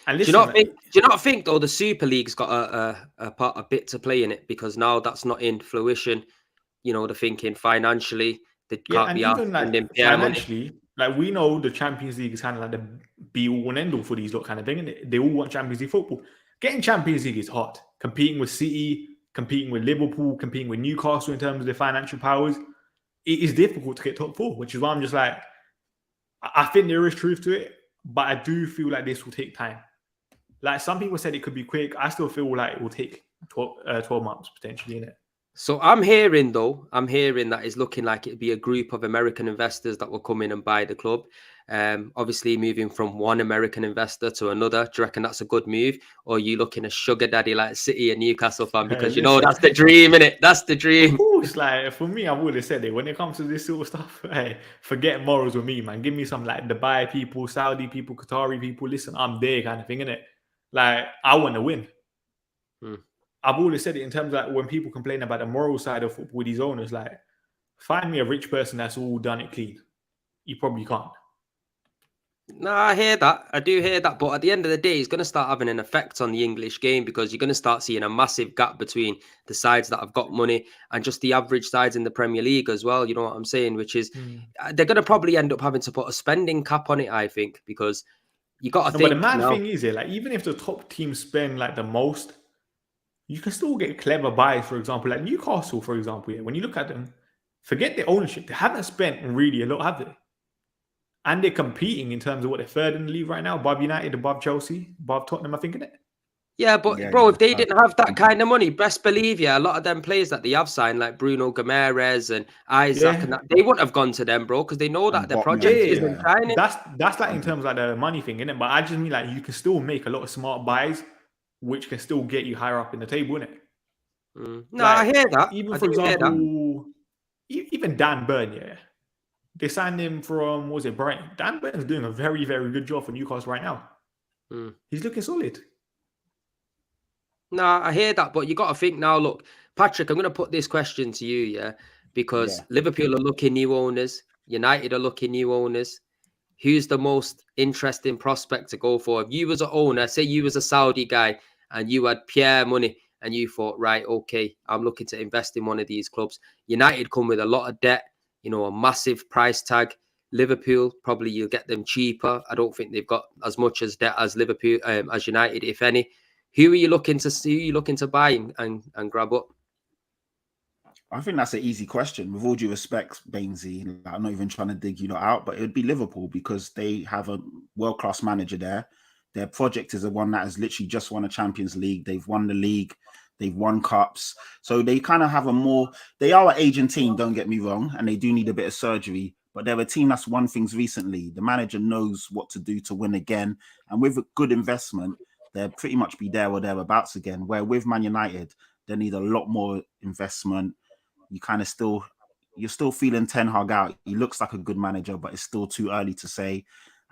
[SPEAKER 3] And listen,
[SPEAKER 1] do you not think though the Super League's got a bit to play in it, because now that's not in fruition? They're thinking financially they can't be
[SPEAKER 3] even like
[SPEAKER 1] spending
[SPEAKER 3] financially,
[SPEAKER 1] money.
[SPEAKER 3] like, we know the Champions League is kind of like the be all and end all for these lot kind of thing, and they all want Champions League football. Getting Champions League is hard. Competing with City, competing with Liverpool, competing with Newcastle in terms of their financial powers, it is difficult to get top four, which is why I'm just like, I think there is truth to it, but I do feel like this will take time. Like, some people said it could be quick. I still feel like it will take 12 months potentially, innit?
[SPEAKER 1] So I'm hearing that it's looking like it'd be a group of American investors that will come in and buy the club. Obviously moving from one American investor to another. Do you reckon that's a good move? Or are you looking at sugar daddy like City and Newcastle fan? Because that's the dream, innit? That's the dream.
[SPEAKER 3] Of course, like, for me, I've always said it. When it comes to this sort of stuff, hey, forget morals with me, man. Give me some like Dubai people, Saudi people, Qatari people. Listen, I'm there kind of thing, innit? Like, I want to win. I've always said it in terms of like, when people complain about the moral side of football with these owners, like, find me a rich person that's all done it clean. You probably can't.
[SPEAKER 1] No, I hear that. I do hear that. But at the end of the day, it's going to start having an effect on the English game, because you're going to start seeing a massive gap between the sides that have got money and just the average sides in the Premier League as well. You know what I'm saying? Which is, they're going to probably end up having to put a spending cap on it, I think, because you got to think.
[SPEAKER 3] But the mad thing is, like, even if the top teams spend like the most, you can still get clever buys. For example, like Newcastle, for example. Yeah, when you look at them, forget the ownership. They haven't spent really a lot, have they? And they're competing in terms of what they're third in the league right now, above United, above Chelsea, above Tottenham, I think, isn't it?
[SPEAKER 1] Yeah, but bro, if they didn't have that kind of money, best believe a lot of them players that they have signed, like Bruno Gomes and Isaac, and that, they wouldn't have gone to them, bro, because they know that their project isn't shining.
[SPEAKER 3] That's like in terms of like the money thing, innit? But I just mean, like, you can still make a lot of smart buys, which can still get you higher up in the table, innit?
[SPEAKER 1] No, like, I hear that.
[SPEAKER 3] Even, for example, even Dan Burn, yeah. They signed him from, what was it, Brighton? Dan Burn's doing a very, very good job for Newcastle right now. He's looking solid.
[SPEAKER 1] No, I hear that, but you got to think now. Look, Patrick, I'm going to put this question to you, because Liverpool are looking new owners, United are looking new owners. Who's the most interesting prospect to go for? If you was an owner, say you was a Saudi guy and you had Pierre money and you thought, right, okay, I'm looking to invest in one of these clubs. United come with a lot of debt, a massive price tag. Liverpool, probably you'll get them cheaper. I don't think they've got as much as debt as Liverpool, as United, if any. Who are you looking to see? Who are you looking to buy and grab up?
[SPEAKER 2] I think that's an easy question. With all due respect, Bainesy, I'm not even trying to dig out, but it would be Liverpool, because they have a world-class manager there. Their project is the one that has literally just won a Champions League. They've won the league. They've won cups. So they kind of have they are an aging team, don't get me wrong, and they do need a bit of surgery, but they're a team that's won things recently. The manager knows what to do to win again. And with a good investment, they'll pretty much be there or thereabouts again. Where with Man United, they need a lot more investment. You're still feeling Ten Hag out. He looks like a good manager, but it's still too early to say.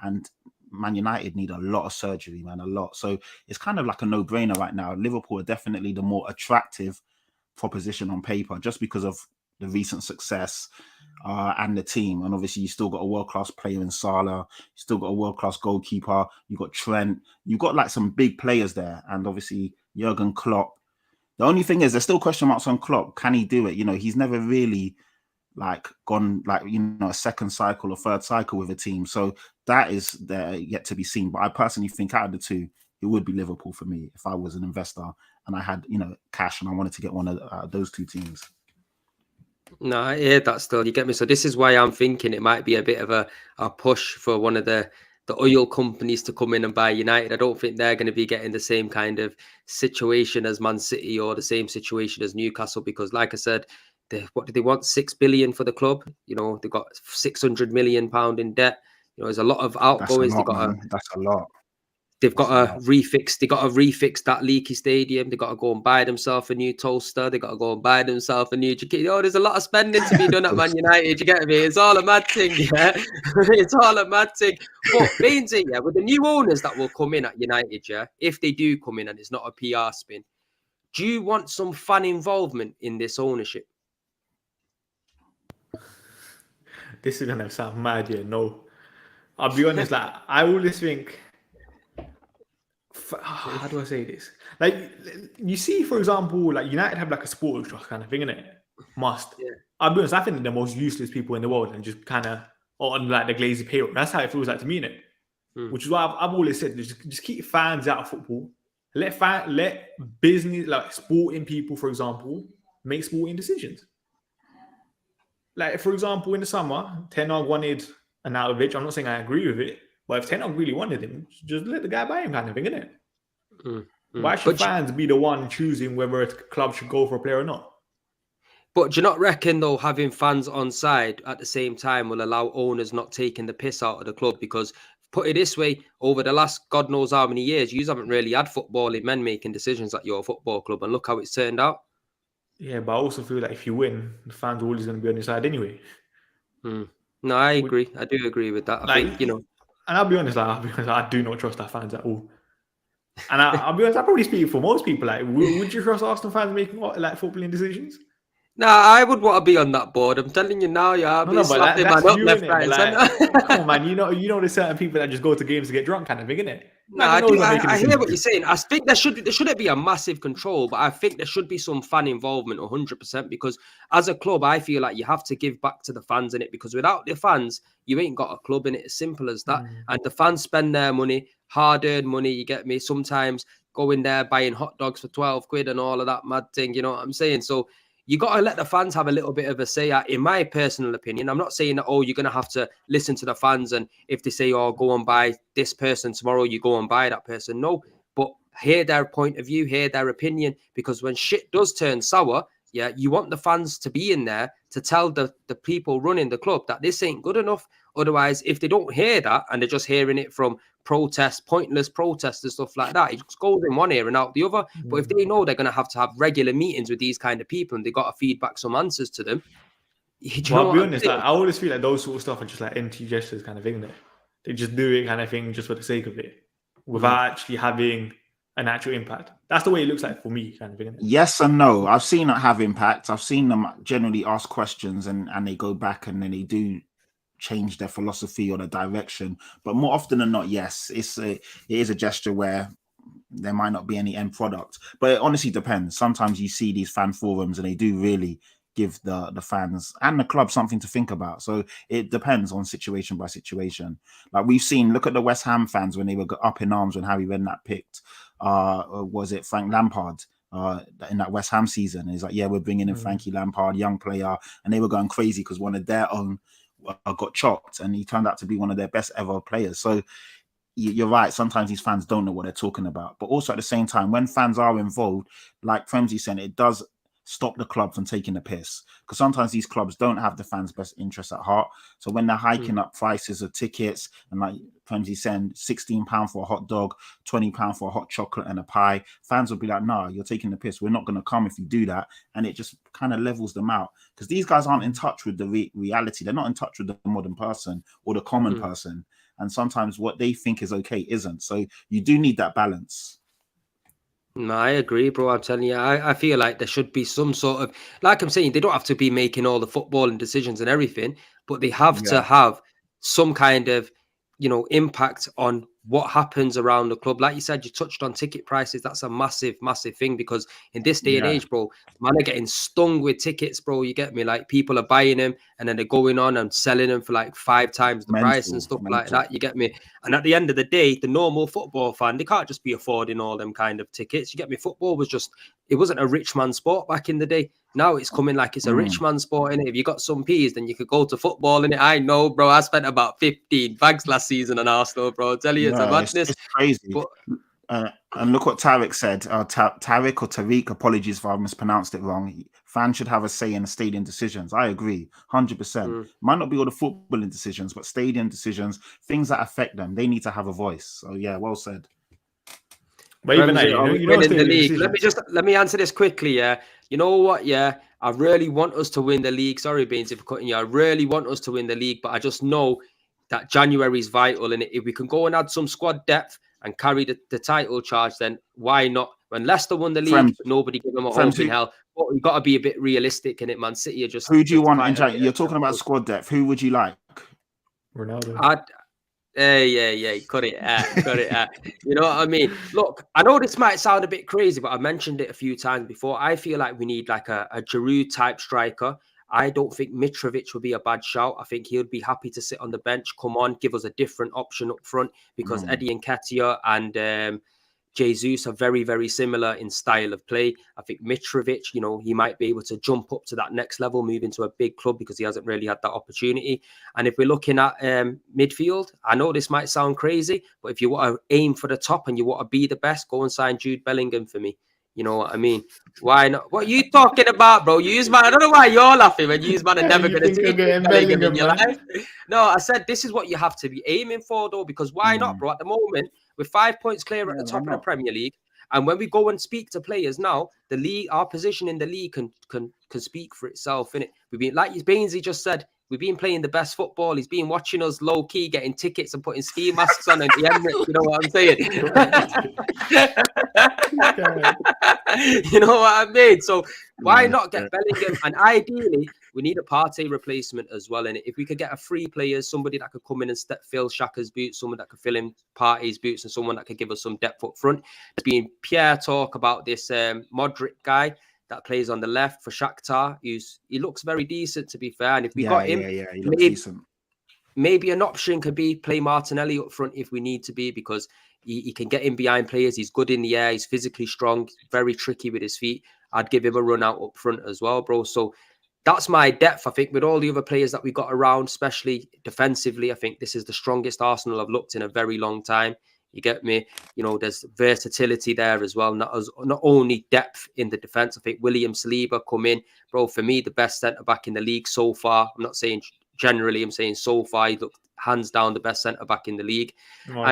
[SPEAKER 2] And Man United need a lot of surgery, man, a lot. So it's kind of like a no-brainer right now. Liverpool are definitely the more attractive proposition on paper, just because of the recent success and the team. And obviously, you still got a world-class player in Salah. You still got a world-class goalkeeper. You got Trent. You got like some big players there. And obviously, Jurgen Klopp. The only thing is, there's still question marks on Klopp. Can he do it? You know, he's never really gone a second cycle or third cycle with a team. So that is there yet to be seen. But I personally think out of the two, it would be Liverpool for me if I was an investor and I had, cash and I wanted to get one of those two teams.
[SPEAKER 1] No, I hear that still. You get me? So this is why I'm thinking it might be a bit of a push for one of the oil companies to come in and buy United. I don't think they're going to be getting the same kind of situation as Man City or the same situation as Newcastle, because like I said, what do they want? 6 billion for the club. They've got 600 million pound in debt. There's a lot of outgoings.
[SPEAKER 2] That's a lot.
[SPEAKER 1] They've got to refix. They got to refix that leaky stadium. They got to go and buy themselves a new toaster. They got to go and buy themselves a new jacket. There's a lot of spending to be done at Man United. You get me? It's all a mad thing, yeah. It's all a mad thing. But Premzy, yeah, with the new owners that will come in at United, yeah, if they do come in and it's not a PR spin, do you want some fan involvement in this ownership?
[SPEAKER 3] This is gonna sound mad, yeah. No, I'll be honest. Like, I always think, how do I say this? Like, you see, for example, like United have like a sports trust kind of thing, innit? Must. Yeah. I'll be honest. I think they're the most useless people in the world, and just kind of on like the glazy payroll. That's how it feels like to me, innit? Which is why I've always said, just keep fans out of football. Let business, like sporting people, for example, make sporting decisions. Like, for example, in the summer, Ten Hag wanted Ronaldo. I'm not saying I agree with it, but if Ten Hag really wanted him, just let the guy buy him, kind of thing, innit? Why should fans be the one choosing whether a club should go for a player or not?
[SPEAKER 1] But do you not reckon, though, having fans on side at the same time will allow owners not taking the piss out of the club? Because, put it this way, over the last God knows how many years, you haven't really had footballing men making decisions at your football club, and look how it's turned out.
[SPEAKER 3] Yeah, but I also feel like if you win, the fans are always going to be on your side anyway.
[SPEAKER 1] No, I agree. I do agree with that. I think,
[SPEAKER 3] And I'll be honest, I do not trust our fans at all. And I'll be honest, I probably speak for most people. Like, would you trust Arsenal fans making like footballing decisions?
[SPEAKER 1] No, I would want to be on that board. I'm telling you now, yeah.
[SPEAKER 3] No, but that's you, left, right, like, come on, man. You know, there's certain people that just go to games to get drunk, kind of thing, innit?
[SPEAKER 1] No, I hear what you're saying. I think there shouldn't be a massive control, but I think there should be some fan involvement, 100%. Because as a club, I feel like you have to give back to the fans in it. Because without the fans, you ain't got a club in it. As simple as that. And the fans spend their money, hard-earned money. You get me? Sometimes going there buying hot dogs for 12 quid and all of that mad thing. You know what I'm saying? So you got to let the fans have a little bit of a say. In my personal opinion, I'm not saying that, you're going to have to listen to the fans. And if they say, go and buy this person tomorrow, you go and buy that person. No, but hear their point of view, hear their opinion. Because when shit does turn sour, yeah, you want the fans to be in there to tell the people running the club that this ain't good enough. Otherwise, if they don't hear that and they're just hearing it from pointless protests and stuff like that, it just goes in one ear and out the other. But if they know they're going to have regular meetings with these kind of people and they got to feed back some answers to them,
[SPEAKER 3] I'll be honest, I always feel like those sort of stuff are just like empty gestures kind of thing. They just do it kind of thing just for the sake of it without actually having an actual impact. That's the way it looks like for me, kind of thing.
[SPEAKER 2] Yes and no. I've seen it have impact. I've seen them generally ask questions and they go back and then they do change their philosophy or the direction. But more often than not, yes, it is a gesture where there might not be any end product. But it honestly depends. Sometimes you see these fan forums and they do really give the fans and the club something to think about. So it depends on situation by situation. Like we've seen, look at the West Ham fans when they were up in arms when Harry Redknapp picked, was it Frank Lampard? In that West Ham season, and he's like, yeah, we're bringing in Frankie Lampard, young player, and they were going crazy because one of their own got chopped, and he turned out to be one of their best ever players. So you're right. Sometimes these fans don't know what they're talking about. But also at the same time, when fans are involved, like Premzy said, it does stop the club from taking the piss. Because sometimes these clubs don't have the fans' best interests at heart. So when they're hiking up prices of tickets, and like Premzy saying, £16 for a hot dog, £20 for a hot chocolate and a pie, fans will be like, "Nah, you're taking the piss. We're not going to come if you do that." And it just kind of levels them out. Because these guys aren't in touch with the reality. They're not in touch with the modern person or the common person. And sometimes what they think is okay isn't. So you do need that balance.
[SPEAKER 1] No, I agree, bro. I'm telling you, I feel like there should be some sort of, like I'm saying, they don't have to be making all the footballing decisions and everything, but they have to have some kind of, impact on what happens around the club. Like you said, you touched on ticket prices. That's a massive, massive thing, because in this day and age, bro, man are getting stung with tickets, bro. You get me? Like, people are buying them and then they're going on and selling them for like 5 times the price and stuff like that. You get me? And at the end of the day, the normal football fan, they can't just be affording all them kind of tickets. You get me? Football was just, it wasn't a rich man sport back in the day. Now it's coming like it's a rich man sport, innit? If you got some peas, then you could go to football, innit? I know, bro. I spent about 15 bags last season on Arsenal, bro. I tell you, it's a madness.
[SPEAKER 2] It's crazy.
[SPEAKER 1] But,
[SPEAKER 2] and look what Tarek said. Tarek or Tariq, apologies if I mispronounced it wrong. Fans should have a say in stadium decisions. I agree, 100%. Might not be all the footballing decisions, but stadium decisions, things that affect them, they need to have a voice. So yeah, well said.
[SPEAKER 3] But even that, you know,
[SPEAKER 1] winning the league. Let me answer this quickly. Yeah, you know what? Yeah, I really want us to win the league. Sorry, Beans, if I'm cutting you. I really want us to win the league, but I just know that January is vital, and if we can go and add some squad depth and carry the title charge, then why not? When Leicester won the league, nobody gave them a hope in hell. But we've got to be a bit realistic in it, Man City are just.
[SPEAKER 2] Who do you want in January? You're talking about squad depth. Who would you like?
[SPEAKER 3] Ronaldo.
[SPEAKER 1] Yeah, cut it out. You know what I mean? Look, I know this might sound a bit crazy, but I mentioned it a few times before. I feel like we need like a Giroud type striker. I don't think Mitrovic would be a bad shout. I think he would be happy to sit on the bench, come on, give us a different option up front, because Eddie Nketiah and Jesus are very, very similar in style of play. I think Mitrovic, he might be able to jump up to that next level, move into a big club, because he hasn't really had that opportunity. And if we're looking at midfield, I know this might sound crazy, but if you want to aim for the top and you want to be the best, go and sign Jude Bellingham for me. You know what I mean? Why not? What are you talking about, bro? I don't know why you're laughing when you're never going to see Bellingham in your life. No, I said this is what you have to be aiming for, though, because why not, bro? At the moment, we're 5 points clear at the top of the Premier League. And when we go and speak to players now, the league, our position in the league can speak for itself, innit? We've been, like Bainesy just said, we've been playing the best football. He's been watching us low key, getting tickets and putting ski masks on at the Emirates. You know what I'm saying? You know what I mean? So why not get Bellingham? And ideally, we need a Partey replacement as well. And if we could get a free player, somebody that could come in and fill Xhaka's boots, someone that could fill in Partey's boots, and someone that could give us some depth up front. There's been Pierre talk about this Modric guy that plays on the left for Shakhtar. He looks very decent, to be fair. And if we got him,
[SPEAKER 2] he looks decent.
[SPEAKER 1] Maybe an option could be play Martinelli up front if we need to be, because he can get in behind players. He's good in the air. He's physically strong, very tricky with his feet. I'd give him a run out up front as well, bro. So that's my depth. I think with all the other players that we got around, especially defensively, I think this is the strongest Arsenal I've looked in a very long time. You get me? There's versatility there as well. Not only depth in the defense. I think William Saliba come in, bro. For me, the best centre back in the league so far. I'm not saying generally, I'm saying so far, he looked hands down the best centre back in the league. Come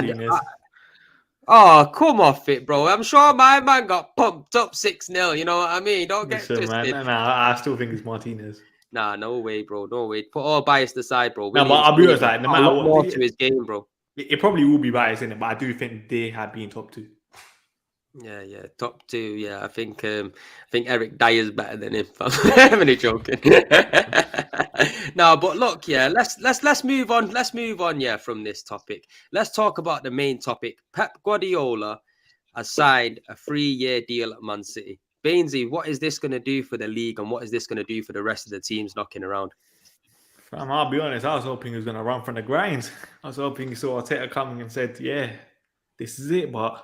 [SPEAKER 1] off it, bro. I'm sure my man got pumped up 6-0. You know what I mean? Don't get twisted.
[SPEAKER 3] I still think it's Martinez.
[SPEAKER 1] Nah, no way, bro. No way. Put all bias aside, bro.
[SPEAKER 3] No, but I'll be honest, like, no matter what,
[SPEAKER 1] more to his game, bro.
[SPEAKER 3] It probably will be biased in it, but I do think they have been top 2.
[SPEAKER 1] Yeah, top 2. Yeah, I think Eric Dyer's better than him. I'm only joking. No, but look, yeah, let's move on. Let's move on, yeah, from this topic. Let's talk about the main topic. Pep Guardiola has signed a 3-year deal at Man City. Bainesy, what is this going to do for the league, and what is this going to do for the rest of the teams knocking around?
[SPEAKER 3] I'll be honest, I was hoping he was going to run from the grinds. I was hoping he saw Arteta coming and said, yeah, this is it, but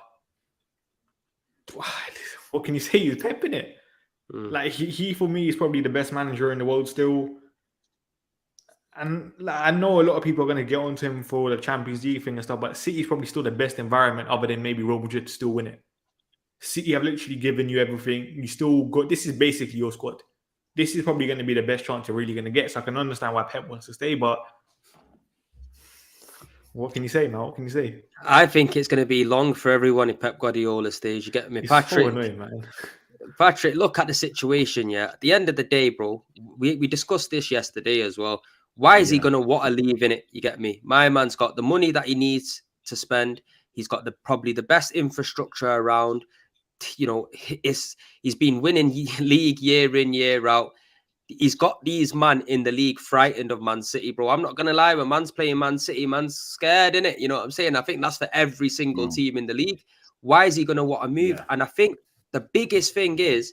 [SPEAKER 3] what can you say? He's pepping it. Like, he for me is probably the best manager in the world still. And I know a lot of people are going to get onto him for the Champions League thing and stuff, but City's probably still the best environment other than maybe Real Madrid to still win it. City have literally given you everything. You still got, this is basically your squad. This is probably going to be the best chance you're really going to get. So I can understand why Pep wants to stay, but what can you say, man? What can you say?
[SPEAKER 1] I think it's going to be long for everyone if Pep Guardiola stays. You get me,
[SPEAKER 3] It's
[SPEAKER 1] Patrick?
[SPEAKER 3] so annoying, man.
[SPEAKER 1] Patrick, look at the situation. Yeah, at the end of the day, bro, we discussed this yesterday as well. Why is he gonna want to leave in it? You get me? My man's got the money that he needs to spend. He's got probably the best infrastructure around. You know, he's been winning league year in, year out. He's got these man in the league frightened of Man City, bro. I'm not gonna lie, when man's playing Man City, man's scared, in it. You know what I'm saying? I think that's for every single team in the league. Why is he gonna want to move? And I think the biggest thing is,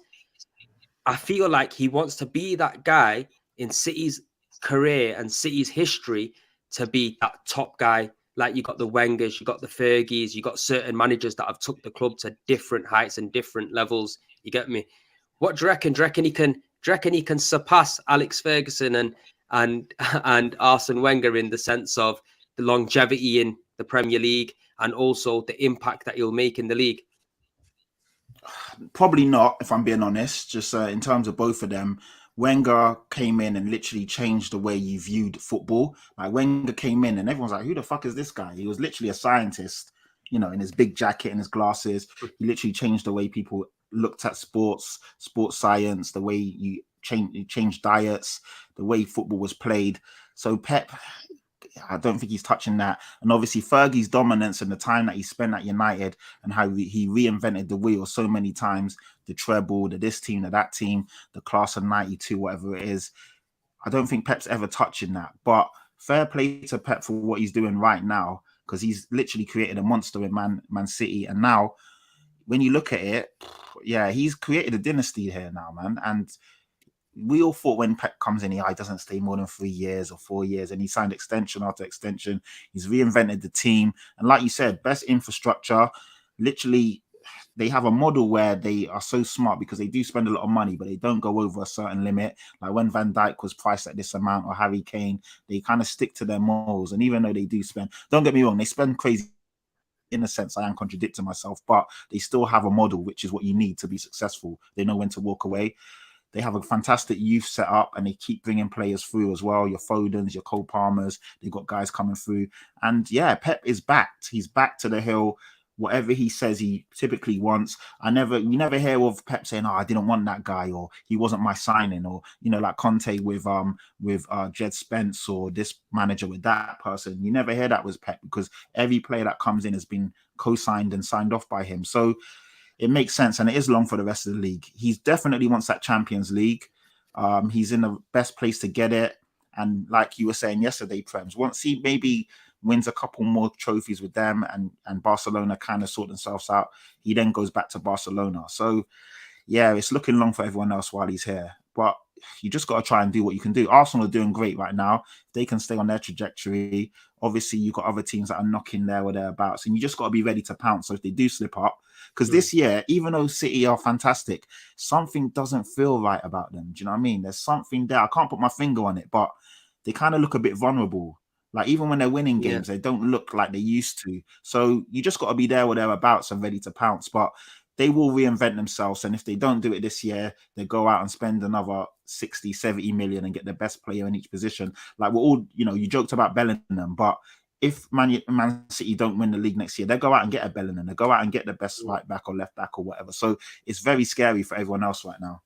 [SPEAKER 1] I feel like he wants to be that guy in City's career and City's history to be that top guy. Like you got the Wengers, you got the Fergies, you got certain managers that have took the club to different heights and different levels. You get me? What do you reckon? Do you reckon he can? Do you reckon he can surpass Alex Ferguson and and Arsene Wenger in the sense of the longevity in the Premier League and also the impact that he'll make in the league?
[SPEAKER 2] Probably not, if I'm being honest. Just in terms of both of them, Wenger came in and literally changed the way you viewed football. Like Wenger came in and everyone's like, "Who the fuck is this guy?" He was literally a scientist, you know, in his big jacket and his glasses. He literally changed the way people looked at sports science, the way you changed diets, the way football was played. So Pep, I don't think he's touching that. And obviously Fergie's dominance and the time that he spent at United and how he reinvented the wheel so many times, the treble, the this team, that team, the class of 92, whatever it is. I don't think Pep's ever touching that. But fair play to Pep for what he's doing right now, because he's literally created a monster in Man City. And now when you look at it, yeah, he's created a dynasty here now, man. And we all thought when Pep comes in, he doesn't stay more than 3 years or 4 years, and he signed extension after extension. He's reinvented the team, and like you said, best infrastructure. Literally, they have a model where they are so smart because they do spend a lot of money, but they don't go over a certain limit. Like when Van Dijk was priced at this amount, or Harry Kane, they kind of stick to their morals. And even though they do spend, don't get me wrong, they spend crazy. In a sense, I am contradicting myself, but they still have a model, which is what you need to be successful. They know when to walk away. They have a fantastic youth set up and they keep bringing players through as well. Your Fodens, your Cole Palmers, they've got guys coming through. And yeah, Pep is backed. He's back to the hill. Whatever he says he typically wants. You never hear of Pep saying, "Oh, I didn't want that guy," or "He wasn't my signing," or like Conte with Jed Spence, or this manager with that person. You never hear that with Pep because every player that comes in has been co-signed and signed off by him. So it makes sense, and it is long for the rest of the league. He definitely wants that Champions League. He's in the best place to get it. And like you were saying yesterday, Prems, once he maybe wins a couple more trophies with them and Barcelona kind of sort themselves out, he then goes back to Barcelona. So, yeah, it's looking long for everyone else while he's here. But you just got to try and do what you can do. Arsenal are doing great right now. If they can stay on their trajectory, obviously you've got other teams that are knocking there or thereabouts, and you just got to be ready to pounce. So if they do slip up, because this year, even though City are fantastic, something doesn't feel right about them. Do you know what I mean? There's something there. I can't put my finger on it, but they kind of look a bit vulnerable. Like even when they're winning games, they don't look like they used to. So you just got to be there or thereabouts and ready to pounce. But they will reinvent themselves. And if they don't do it this year, they go out and spend another 60, 70 million and get the best player in each position. Like we're all, you joked about Bellingham, but if Man City don't win the league next year, they go out and get a Bellingham. They go out and get the best right back or left back or whatever. So it's very scary for everyone else right now.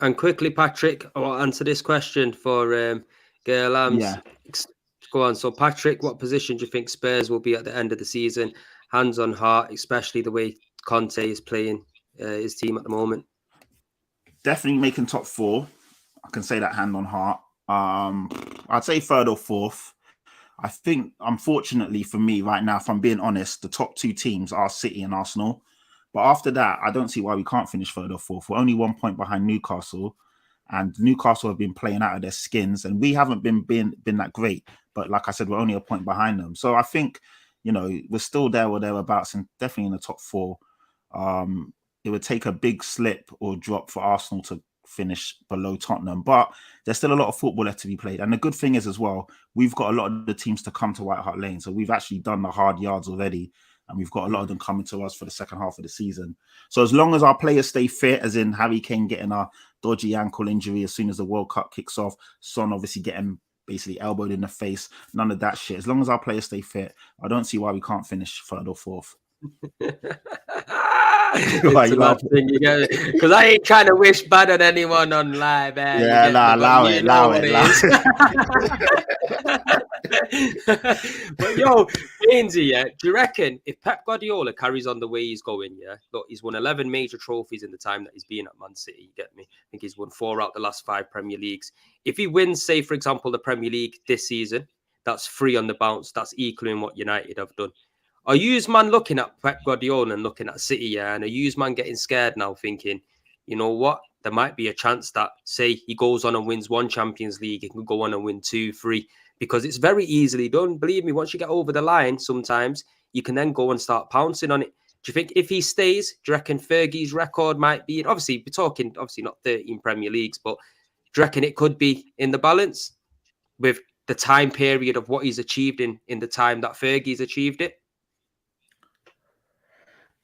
[SPEAKER 1] And quickly, Patrick, I'll answer this question for Girl.
[SPEAKER 2] Yeah.
[SPEAKER 1] Go on. So, Patrick, what position do you think Spurs will be at the end of the season? Hands on heart, especially the way Conte is playing his team at the moment.
[SPEAKER 2] Definitely making top 4. I can say that hand on heart. I'd say 3rd or 4th. I think, unfortunately for me right now, if I'm being honest, the top 2 teams are City and Arsenal. But after that, I don't see why we can't finish 3rd or 4th. We're only 1 point behind Newcastle, and Newcastle have been playing out of their skins, and we haven't been that great. But like I said, we're only a point behind them. So I think, we're still there or thereabouts, and definitely in the top 4. It would take a big slip or drop for Arsenal to finish below Tottenham. But there's still a lot of football left to be played. And the good thing is as well, we've got a lot of the teams to come to White Hart Lane. So we've actually done the hard yards already. And we've got a lot of them coming to us for the second half of the season. So as long as our players stay fit, as in Harry Kane getting a dodgy ankle injury as soon as the World Cup kicks off, Son obviously getting basically elbowed in the face, none of that shit. As long as our players stay fit, I don't see why we can't finish third or fourth.
[SPEAKER 1] It's a bad thing, you get it? Because I ain't trying to wish bad on anyone on live.
[SPEAKER 2] Yeah, allow it.
[SPEAKER 1] But yo, Premzy, yeah, do you reckon if Pep Guardiola carries on the way he's going, yeah, look, he's won 11 major trophies in the time that he's been at Man City, you get me? I think he's won 4 out the last 5 Premier Leagues. If he wins, say, for example, the Premier League this season, that's 3 on the bounce, that's equaling what United have done. Are you man looking at Pep Guardiola and looking at City, yeah, and are you man getting scared now thinking, you know what, there might be a chance that, say, he goes on and wins 1 Champions League, he can go on and win 2, 3, because it's very easily done. Believe me, once you get over the line, sometimes you can then go and start pouncing on it. Do you think if he stays, do you reckon Fergie's record might be, obviously, we're talking, obviously not 13 Premier Leagues, but do you reckon it could be in the balance with the time period of what he's achieved in the time that Fergie's achieved it?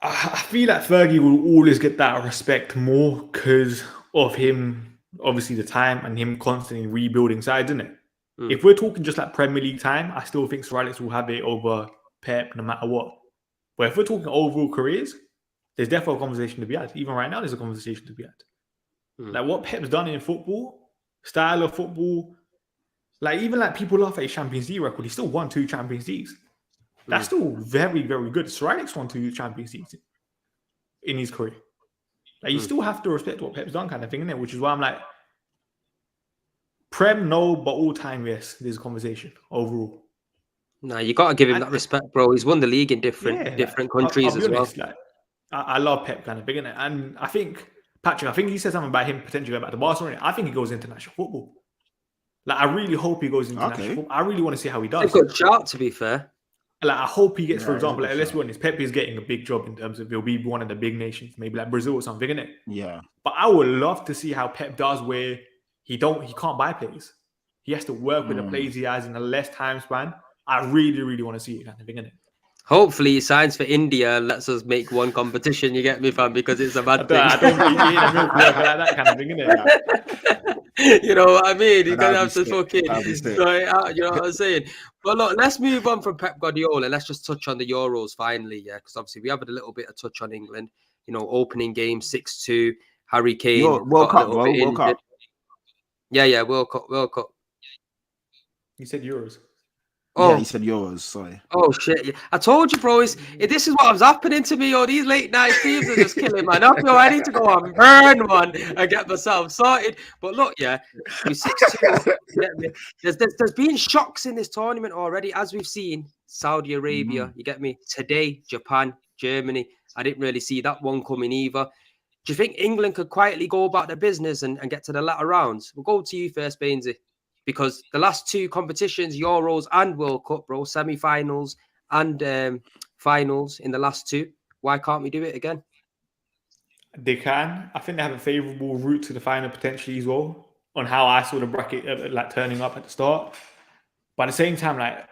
[SPEAKER 3] I feel like Fergie will always get that respect more because of him, obviously the time and him constantly rebuilding sides, isn't it? If we're talking just like Premier League time, I still think Sir Alex will have it over Pep no matter what. But if we're talking overall careers, there's definitely a conversation to be had. Even right now, there's a conversation to be had. Like what Pep's done in football, style of football, like even like people laugh at his Champions League record, he still won 2 Champions Leagues. That's still very, very good. Sir Alex won 2 Champions Leagues in his career. Like you still have to respect what Pep's done, kind of thing, innit? Which is why I'm like, Prem, no, but all time, yes. There's a conversation overall.
[SPEAKER 1] No, you got to give him that respect, bro. He's won the league in different countries as well.
[SPEAKER 3] Like, I love Pep, kind of thing, innit? And I think Patrick, I think he said something about him potentially going back to Barcelona. I think he goes international football. Like I really hope he goes international football. I really want to see how he does.
[SPEAKER 1] It's a good shot, to be fair.
[SPEAKER 3] Like I hope he gets, for example, like, let's be honest, Pep is getting a big job in terms of he'll be one of the big nations, maybe like Brazil or something, innit?
[SPEAKER 2] Yeah.
[SPEAKER 3] But I would love to see how Pep does where he can't buy players. He has to work with the players he has in a less time span. I really, really want to see it, kind of thing, innit?
[SPEAKER 1] Hopefully he signs for India and lets us make one competition, you get me, fam, because it's a bad thing.
[SPEAKER 3] I don't think he ain't a milk like that kind of thing, innit?
[SPEAKER 1] You know what I mean? You're going to have to fucking throw it out, you know what I'm saying? But look, let's move on from Pep Guardiola. Let's just touch on the Euros finally, yeah, because obviously we have a little bit of touch on England. You know, opening game 6-2, Harry Kane.
[SPEAKER 2] World Cup, bro. World Cup.
[SPEAKER 1] Yeah, World Cup.
[SPEAKER 3] You said Euros.
[SPEAKER 2] Oh, yeah, he said Euros. Sorry.
[SPEAKER 1] Oh shit! I told you, bro. This is what was happening to me. Oh, these late night streams are just killing man up. Yo, I need to go and burn one and get myself sorted. But look, yeah, we 6-2. There's been shocks in this tournament already, as we've seen. Saudi Arabia, you get me. Today, Japan, Germany. I didn't really see that one coming either. Do you think England could quietly go about their business and get to the latter rounds? We'll go to you first, Bainesy. Because the last 2 competitions, Euros and World Cup, bro, semi-finals and finals in the last 2. Why can't we do it again?
[SPEAKER 3] They can. I think they have a favourable route to the final potentially as well, on how I saw the bracket like turning up at the start. But at the same time, like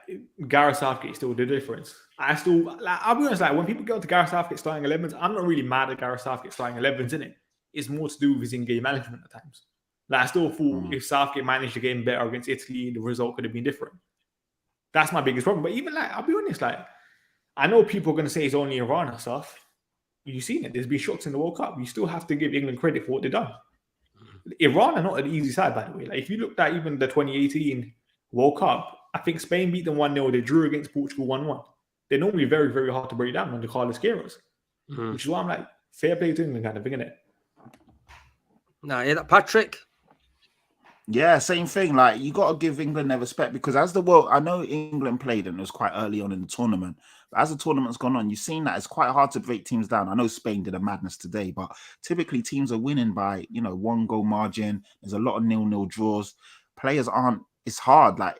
[SPEAKER 3] Gareth Southgate still the difference. I'll be honest, like when people go to Gareth Southgate starting 11s, I'm not really mad at Gareth Southgate starting 11s, innit? It's more to do with his in-game management at times. Like I still thought if Southgate managed the game better against Italy, the result could have been different. That's my biggest problem. But even like, I'll be honest, like I know people are going to say it's only Iran and stuff. You've seen it. There's been shocks in the World Cup. You still have to give England credit for what they've done. Iran are not an easy side, by the way. Like if you looked at even the 2018 World Cup, I think Spain beat them 1-0. They drew against Portugal 1-1. They're normally very, very hard to break down under Carlos Queiroz. Which is why I'm like, fair play to England kind of thing, innit?
[SPEAKER 1] Nah, yeah, Patrick.
[SPEAKER 2] Yeah, same thing. Like you got to give England their respect because as the world, I know England played and it was quite early on in the tournament. But as the tournament's gone on, you've seen that it's quite hard to break teams down. I know Spain did a madness today, but typically teams are winning by 1 goal margin. There's a lot of 0-0 draws. Players aren't. It's hard. Like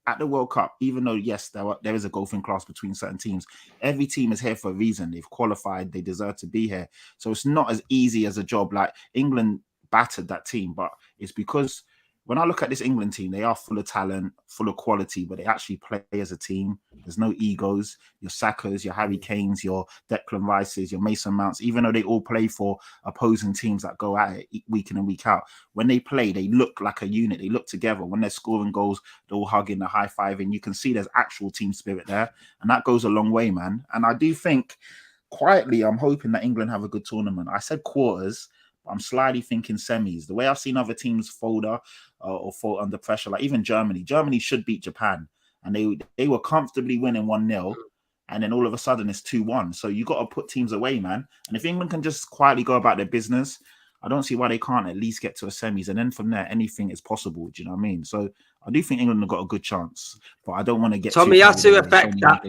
[SPEAKER 2] at the World Cup, even though yes, there is a golfing class between certain teams. Every team is here for a reason. They've qualified. They deserve to be here. So it's not as easy as a job. Like England battered that team. But it's because when I look at this England team, they are full of talent, full of quality, but they actually play as a team. There's no egos. Your Sakas, your Harry Kanes, your Declan Rices, your Mason Mounts, even though they all play for opposing teams that go at it week in and week out, when they play, they look like a unit. They look together. When they're scoring goals, they're all hugging, they're high-fiving. You can see there's actual team spirit there, and that goes a long way, man. And I do think, quietly, I'm hoping that England have a good tournament. I said quarters, but I'm slightly thinking semis. The way I've seen other teams fold or fall under pressure, like even Germany. Germany should beat Japan, and they were comfortably winning 1-0, and then all of a sudden it's 2-1. So you got to put teams away, man. And if England can just quietly go about their business, I don't see why they can't at least get to a semis, and then from there anything is possible. Do you know what I mean? So I do think England have got a good chance, but I don't want to get
[SPEAKER 1] Tomiyasu effect that.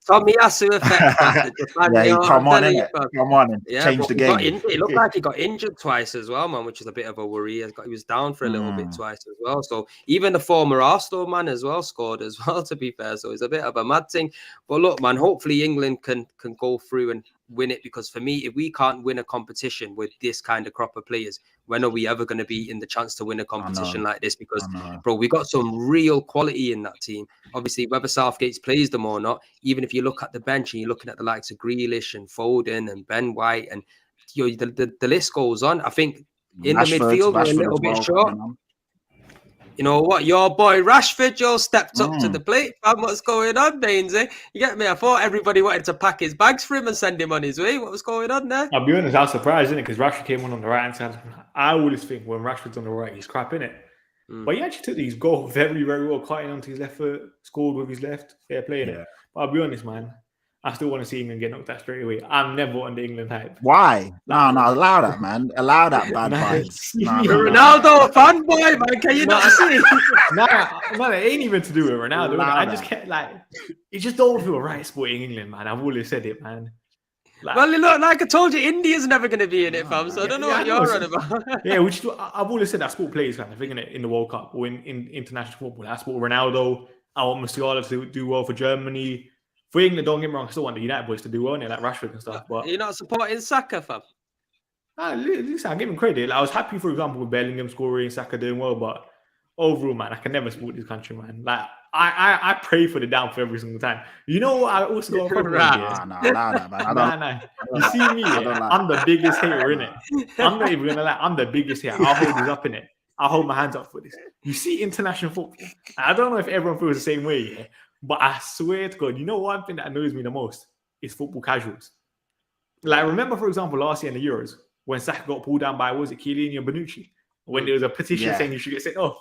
[SPEAKER 1] Tomiyasu effect that. Japan,
[SPEAKER 2] yeah,
[SPEAKER 1] you know,
[SPEAKER 2] come on, and change the game.
[SPEAKER 1] It looked like he got injured twice as well, man, which is a bit of a worry. He was down for a little bit twice as well. So even the former Arsenal man as well scored as well, to be fair. So it's a bit of a mad thing. But look, man, hopefully England can go through and win it, because for me, if we can't win a competition with this kind of crop of players, when are we ever going to be in the chance to win a competition like this? Because, bro, we got some real quality in that team. Obviously, whether Southgate's plays them or not, even if you look at the bench and you're looking at the likes of Grealish and Foden and Ben White, and the list goes on. I think in the midfield, we're a little bit short. You know what? Your boy Rashford, Joe, stepped up to the plate. What's going on, Bainesy? You get me? I thought everybody wanted to pack his bags for him and send him on his way. What was going on there?
[SPEAKER 3] I'll be honest, I was surprised, innit? Because Rashford came on the right hand side. I always think when Rashford's on the right, he's crap, innit? But he actually took these goals very, very well, cutting onto his left foot, scored with his left. Fair play, innit? But I'll be honest, man. I still want to see England get knocked out straight away. I'm never on the England hype.
[SPEAKER 2] Why? No, allow that, man. Allow that bad vibes.
[SPEAKER 1] You're Ronaldo fanboy, man. Can you not see?
[SPEAKER 3] No, it ain't even to do with Ronaldo. I just can't, it just don't feel right supporting England, man. I've always said it, man.
[SPEAKER 1] Well, look, like I told you, India's never going to be in it, fam. So I don't know what you're on about.
[SPEAKER 3] Yeah, I've always said that sport players kind of thing in the World Cup or in international football. I support Ronaldo. I want Musiala to do well for Germany. For England, don't get me wrong, I still want the United boys to do well, like Rashford and stuff. But
[SPEAKER 1] you're not supporting Saka, fam?
[SPEAKER 3] Listen, I give him credit. I was happy, for example, with Bellingham scoring, Saka doing well, but overall, man, I can never support this country, man. I pray for the downfall every single time. You know what? I also got a problem man. You see me, I'm the biggest hater in it. I'm not even gonna lie. I'm the biggest hater. I'll hold this up in it. I'll hold my hands up for this. You see international football. I don't know if everyone feels the same way, but I swear to God, you know one thing that annoys me the most is football casuals. Remember, for example, last year in the Euros when Saka got pulled down by, was it Chiellini and Bonucci? When there was a petition saying you should get sent off.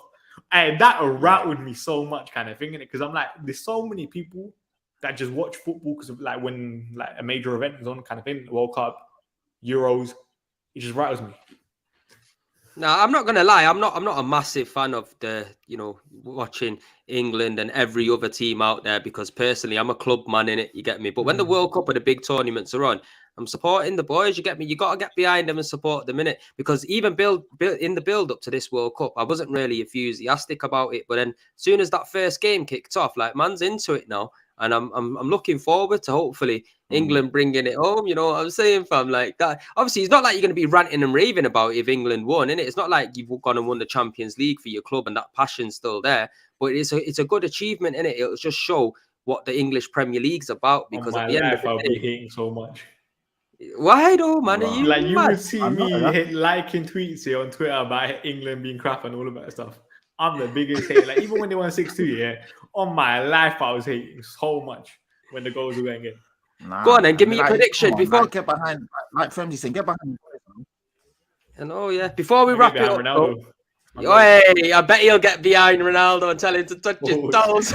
[SPEAKER 3] And that rattled me so much, kind of thing, because I'm like, there's so many people that just watch football because of when a major event is on, kind of thing, World Cup, Euros. It just rattles me.
[SPEAKER 1] No, I'm not gonna lie. I'm not a massive fan of watching England and every other team out there, because personally, I'm a club man in it. You get me? But when the World Cup and the big tournaments are on, I'm supporting the boys. You get me? You got to get behind them and support them in it, because even in the build up to this World Cup, I wasn't really enthusiastic about it. But then, as soon as that first game kicked off, man's into it now. And I'm looking forward to hopefully England bringing it home. You know what I'm saying, fam? Like that. Obviously, it's not like you're going to be ranting and raving about it if England won, innit? It's not like you've gone and won the Champions League for your club and that passion's still there. But it's a good achievement, innit? It'll just show what the English Premier League's about. Because at the end of the
[SPEAKER 3] I'll
[SPEAKER 1] day,
[SPEAKER 3] be hating so much.
[SPEAKER 1] Why though, man? Are you
[SPEAKER 3] you would see me liking tweets here on Twitter about England being crap and all of that stuff. I'm the biggest hater. Even when they won 6-2, on my life, I was hating so much when the goals were going in.
[SPEAKER 1] Go on then, give me your prediction before.
[SPEAKER 2] Get behind, like Premzy saying, get behind.
[SPEAKER 1] Before we wrap it up. Ronaldo. Hey, I bet he'll get behind Ronaldo and tell him to touch his toes.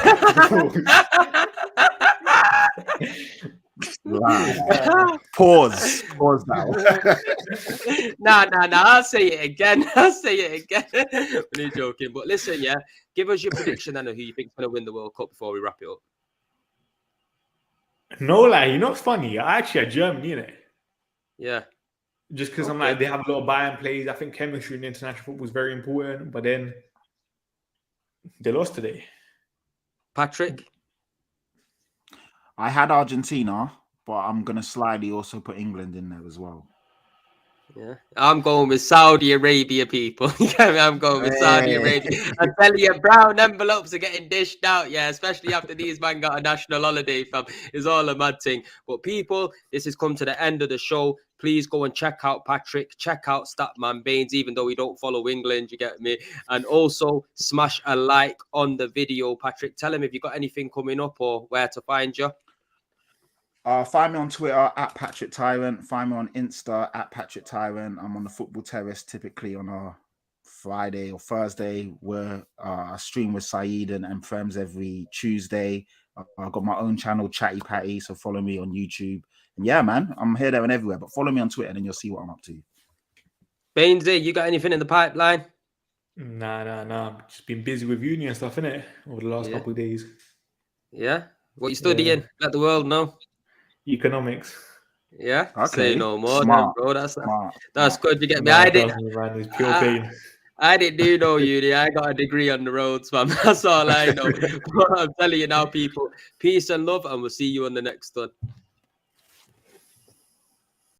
[SPEAKER 2] Pause now.
[SPEAKER 1] Nah. I'll say it again. I'm only joking. But listen, give us your prediction then of who you think's going to win the World Cup before we wrap it up.
[SPEAKER 3] No, you know what's funny? I actually had Germany in it.
[SPEAKER 1] Yeah.
[SPEAKER 3] Just because I'm they have a lot of buy-in plays. I think chemistry in international football is very important. But then they lost today.
[SPEAKER 1] Patrick?
[SPEAKER 2] I had Argentina, but I'm going to slightly also put England in there as well.
[SPEAKER 1] Yeah, I'm going with Saudi Arabia, people. You get me? I'm going with Saudi
[SPEAKER 2] Hey.
[SPEAKER 1] Arabia. I'm telling you, brown envelopes are getting dished out, yeah, especially after these man got a national holiday, fam. It's all a mad thing. But people, this has come to the end of the show. Please go and check out Patrick, check out Statman Baines, even though we don't follow England, you get me? And also smash a like on the video, Patrick. Tell him if you got anything coming up or where to find you.
[SPEAKER 2] Find me on Twitter at Patrick Tyrant. Find me on Insta at Patrick Tyrant. I'm on the Football Terrace typically on a Friday or Thursday, where I stream with Saeed and Premzy every Tuesday. I've got my own channel, Chatty Patty, so follow me on YouTube. And yeah, man, I'm here, there, and everywhere. But follow me on Twitter, and then you'll see what I'm up to.
[SPEAKER 1] Bainesy, you got anything in the pipeline?
[SPEAKER 3] Nah. Just been busy with uni and stuff, innit? Over the last couple of days.
[SPEAKER 1] Yeah. What you studying? Let the world know.
[SPEAKER 3] Economics.
[SPEAKER 1] Yeah.
[SPEAKER 2] Okay.
[SPEAKER 1] Say no more,
[SPEAKER 2] Smart.
[SPEAKER 1] then, bro.
[SPEAKER 2] Smart.
[SPEAKER 1] That's good. You get me.
[SPEAKER 3] Nah, trust me, man. It's pure pain.
[SPEAKER 1] I didn't do no uni. I got a degree on the roads, man. That's all I know. But I'm telling you now, people. Peace and love, and we'll see you on the next one.